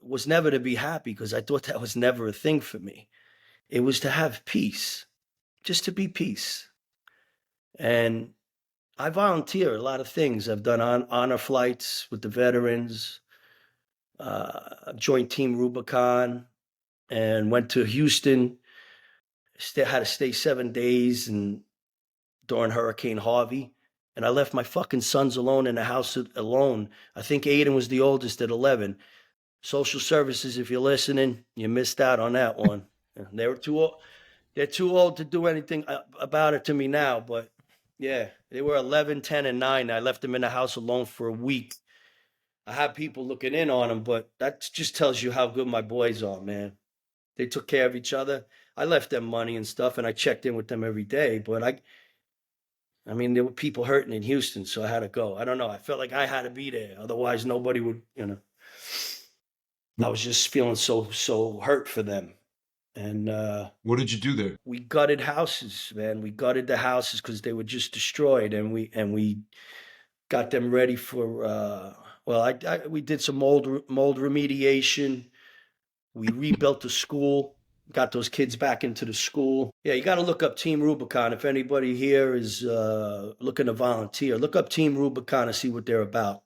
was never to be happy because I thought that was never a thing for me. It was to have peace, just to be peace. And I volunteer a lot of things. I've done honor flights with the veterans, joint team Rubicon, and went to Houston. Had to stay 7 days and during Hurricane Harvey. And I left my fucking sons alone in the house alone. I think Aiden was the oldest at 11. Social services, if you're listening, you missed out on that one. They were too old. They're too old to do anything about it to me now. But yeah, they were 11, 10, and 9. I left them in the house alone for a week. I had people looking in on them, but that just tells you how good my boys are, man. They took care of each other. I left them money and stuff, and I checked in with them every day. But I mean, there were people hurting in Houston, so I had to go. I don't know. I felt like I had to be there, otherwise nobody would. I was just feeling so hurt for them. And What did you do there? we gutted houses, man. We gutted the houses because they were just destroyed, and we got them ready for. Well, we did some mold remediation. We rebuilt the school, got those kids back into the school. Yeah, you got to look up Team Rubicon. If anybody here is looking to volunteer, look up Team Rubicon and see what they're about.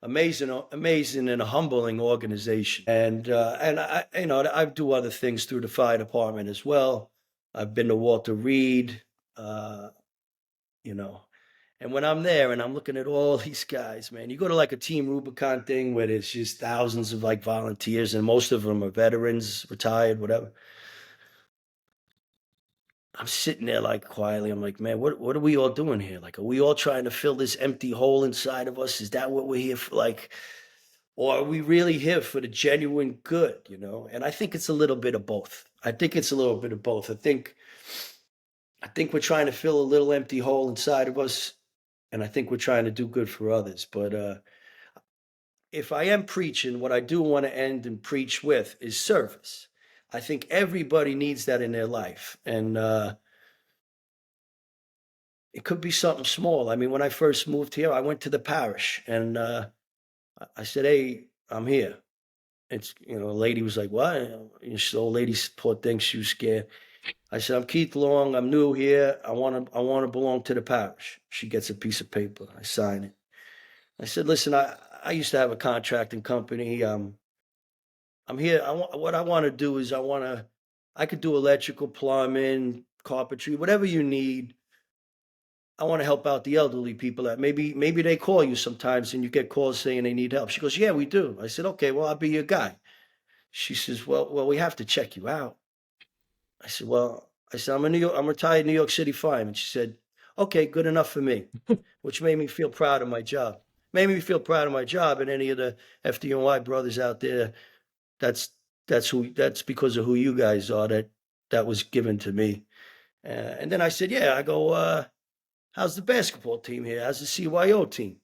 Amazing and a humbling organization. And I do other things through the fire department as well. I've been to Walter Reed, uh, you know, and when I'm there and I'm looking at all these guys, man, you go to like a Team Rubicon thing where there's just thousands of like volunteers and most of them are veterans, retired, whatever. I'm sitting there like quietly. I'm like, man, what are we all doing here? Like, are we all trying to fill this empty hole inside of us? Is that what we're here for? Like, or are we really here for the genuine good, And I think it's a little bit of both. I think it's a little bit of both. I think we're trying to fill a little empty hole inside of us, and I think we're trying to do good for others. But if I am preaching, what I do want to end and preach with is service. I think everybody needs that in their life, and it could be something small. I mean, when I first moved here, I went to the parish, and I said, "Hey, I'm here." A lady was like, "What?" The old lady, poor thing, she was scared. I said, "I'm Keith Long. I'm new here. I want to belong to the parish." She gets a piece of paper. I sign it. I said, "Listen, I used to have a contracting company. I'm here. What I want to do is I could do electrical, plumbing, carpentry, whatever you need. I want to help out the elderly people that maybe they call you sometimes and you get calls saying they need help." She goes, "Yeah, we do." I said, "Okay, well, I'll be your guy." She says, "Well, we have to check you out." I said, I'm retired New York City fireman. She said, "Okay, good enough for me," which made me feel proud of my job. Made me feel proud of my job, and any of the FDNY brothers out there, that's that's because of who you guys are. That was given to me. And then I said, "Yeah." I go, "How's the basketball team here? How's the CYO team?"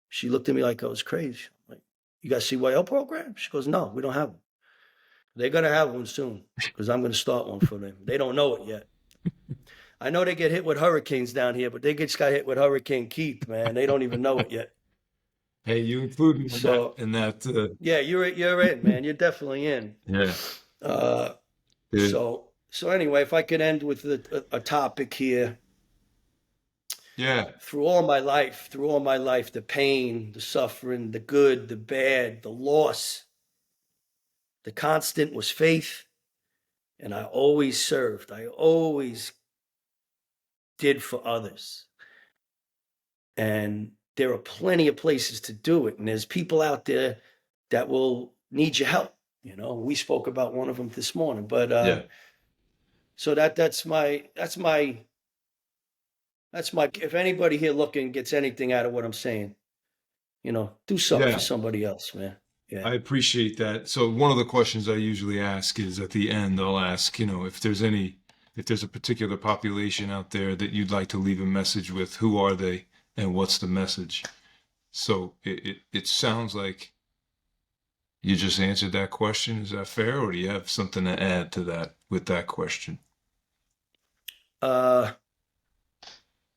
She looked at me like I was crazy. I'm like, "You got a CYO program?" She goes, "No, we don't have them. They're gonna have one soon because I'm gonna start one for them. They don't know it yet. I know they get hit with hurricanes down here, but they just got hit with Hurricane Keith, man. They don't even know it yet." Hey, you include me in that. So In that, yeah, you're in, man. You're definitely in. yeah, Uh, dude. so anyway, if I could end with a topic here, Yeah, through all my life, the pain, the suffering, the good, the bad, the loss, the constant was faith, and I always served. I always did for others. And there are plenty of places to do it. And there's people out there that will need your help. We spoke about one of them this morning. But yeah, so that's my. If anybody here looking gets anything out of what I'm saying, do something for yeah. somebody else, man. I Yeah. appreciate that. So one of the questions I usually ask is at the end, I'll ask, if there's a particular population out there that you'd like to leave a message with, who are they and what's the message? So it sounds like you just answered that question. Is that fair, or do you have something to add to that with that question? Uh,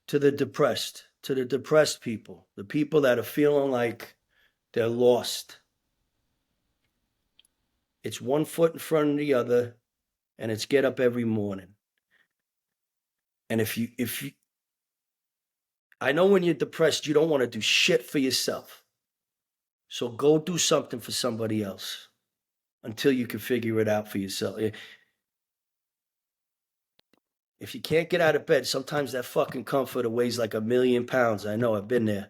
to the depressed people, the people that are feeling like they're lost. It's one foot in front of the other, and it's get up every morning. And if you, I know when you're depressed, you don't want to do shit for yourself. So go do something for somebody else until you can figure it out for yourself. If you can't get out of bed, sometimes that fucking comforter weighs like 1,000,000 pounds. I know, I've been there.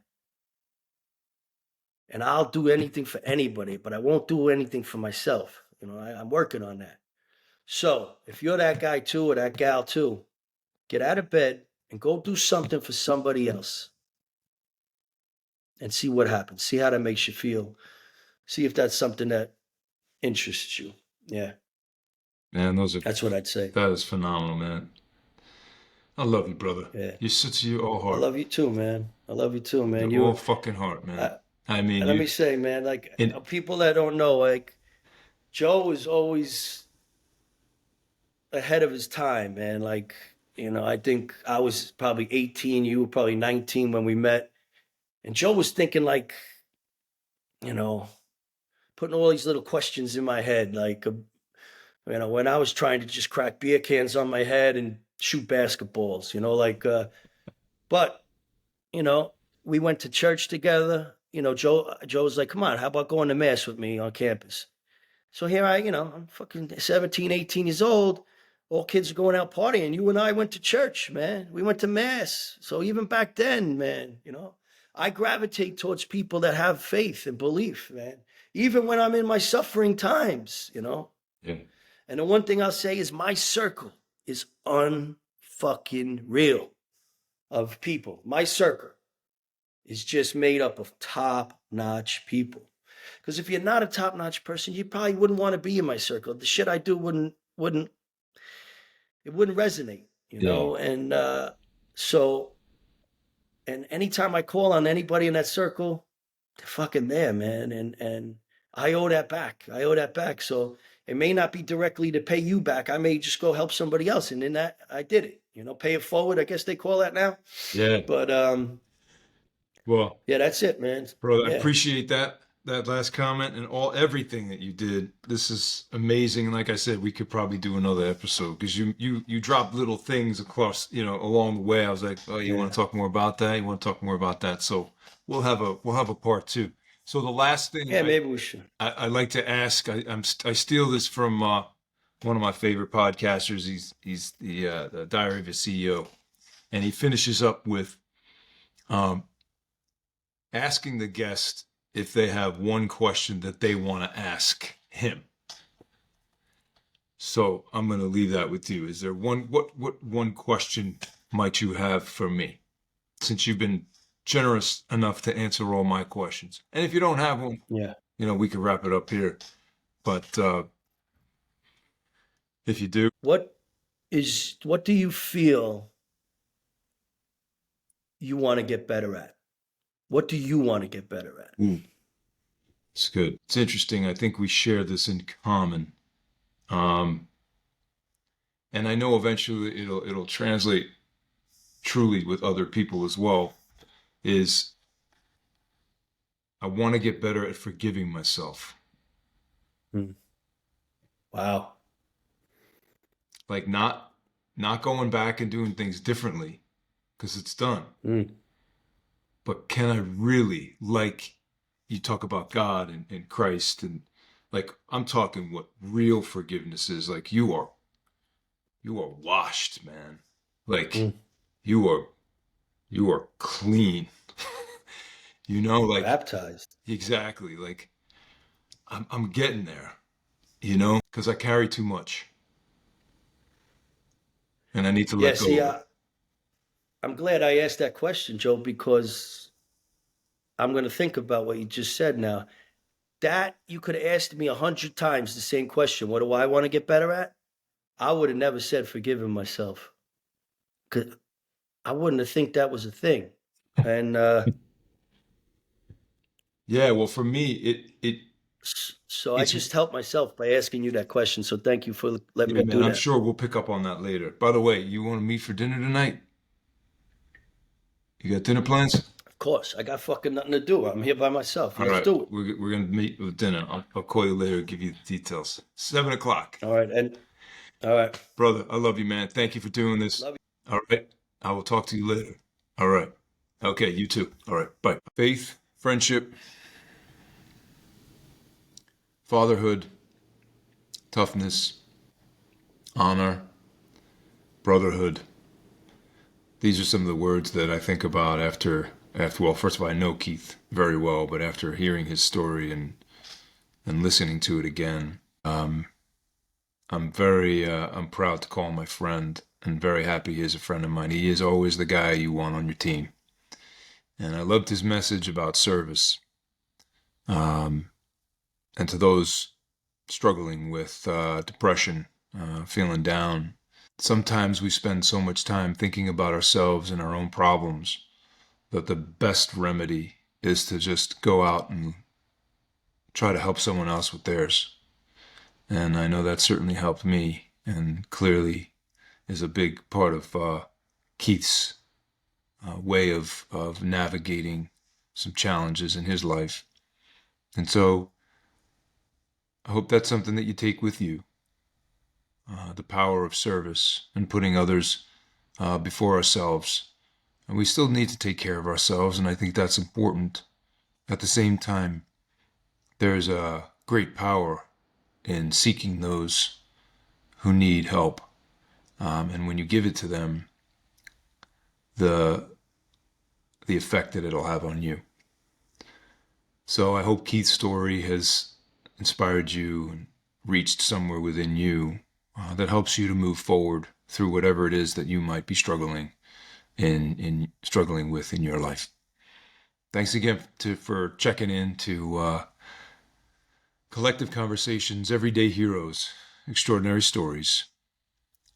And I'll do anything for anybody, but I won't do anything for myself. I'm working on that. So if you're that guy too or that gal too, get out of bed and go do something for somebody else and see what happens. See how that makes you feel. See if that's something that interests you. Yeah, Man, that's what I'd say. that is phenomenal, man. I love you, brother. Yeah. You're such your all I heart. love you too, man. I love you too, man. Your all fucking heart, man. I, I mean, And let you me say, man, like and people that don't know, like Joe is always ahead of his time, man. Like, I think I was probably 18, you were probably 19 when we met. And Joe was thinking like, you know, putting all these little questions in my head, like, when I was trying to just crack beer cans on my head and shoot basketballs, but, you know, we went to church together. Joe was like, come on, how about going to mass with me on campus? So here I'm fucking 17, 18 years old. All kids are going out partying. You and I went to church, man. We went to mass. So even back then, man, I gravitate towards people that have faith and belief, man. Even when I'm in my suffering times. yeah, And the one thing I'll say is my circle is unfucking real of people. My circle is just made up of top-notch people. Because if you're not a top-notch person, you probably wouldn't want to be in my circle. The shit I do wouldn't resonate, yeah, And so, and anytime I call on anybody in that circle, they're fucking there, man. And I owe that back. I owe that back. So it may not be directly to pay you back. I may just go help somebody else, and in that I did it. Pay it forward. I guess they call that now. yeah. But Well, yeah, that's it, man. brother, I Yeah, appreciate that last comment and everything that you did. This is amazing. And like I said, we could probably do another episode because you dropped little things across, along the way. I was like, oh, you want yeah, to talk more about that? You want to talk more about that? So we'll have a part two. So the last thing yeah. Maybe we should. I like to ask, I steal this from one of my favorite podcasters. He's the Diary of a CEO, and he finishes up with um, asking the guest if they have one question that they want to ask him. So I'm going to leave that with you. Is there what one question might you have for me? Since you've been generous enough to answer all my questions. And if you don't have one, Yeah. we can wrap it up here. But if you do, What do you feel you want to get better at? What do you want to get better at? ooh, it's good. It's interesting. I think we share this in common. Um, and I know eventually it'll translate truly with other people as well. Is I want to get better at forgiving myself. Hmm. Wow. Like not going back and doing things differently because it's done. Hmm. But can I really, like you talk about God and Christ, and like I'm talking what real forgiveness is. Like you are washed, man. Hmm. Like you are you are clean. Like Baptized. exactly. Like I'm getting there, because I carry too much and I need to Yeah. let go See, of it. I'm glad I asked that question, Joe, because I'm going to think about what you just said now. That you could have asked me 100 times the same question. What do I want to get better at? I would have never said forgiving myself because I wouldn't have think that was a thing. And Yeah, well, for me, it so I it's just helped myself by asking you that question. So thank you for letting yeah, me man. do I'm that. sure we'll pick up on that later. By the way, you want to meet for dinner tonight? You got dinner plans? Of course, I got fucking nothing to do. I'm here by myself. All Let's right, do it. we're gonna meet with dinner. I'll call you later. Give you the details. 7 o'clock, All right. And all right. brother. I love you, man. Thank you for doing this. Love All right, I will talk to you later. All right. Okay, you too. All right, bye. Faith, friendship, fatherhood, toughness, honor, brotherhood. These are some of the words that I think about after well, first of all, I know Keith very well, but after hearing his story and listening to it again, I'm proud to call him my friend and very happy he is a friend of mine. He is always the guy you want on your team. And I loved his message about service. Um, and to those struggling with depression, feeling down, sometimes we spend so much time thinking about ourselves and our own problems that the best remedy is to just go out and try to help someone else with theirs. And I know that certainly helped me, and clearly is a big part of Keith's way of navigating some challenges in his life. And so I hope that's something that you take with you. The power of service and putting others before ourselves. And we still need to take care of ourselves, and I think that's important. At the same time, there's a great power in seeking those who need help. And when you give it to them, the effect that it'll have on you. So I hope Keith's story has inspired you and reached somewhere within you that helps you to move forward through whatever it is that you might be struggling with in your life. Thanks again for checking in to Collective Conversations, Everyday Heroes, Extraordinary Stories.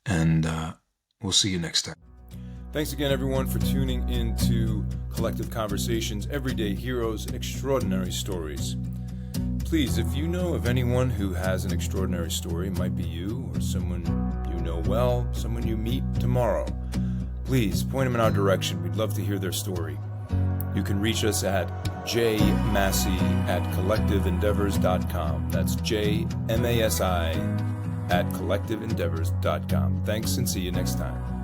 And we'll see you next time. Thanks again, everyone, for tuning in to Collective Conversations, Everyday Heroes, Extraordinary Stories. Please, if you know of anyone who has an extraordinary story, it might be you or someone you know well, someone you meet tomorrow, please point them in our direction. We'd love to hear their story. You can reach us at jmasi@collectiveendeavors.com. That's JMASI@collectiveendeavors.com. Thanks, and see you next time.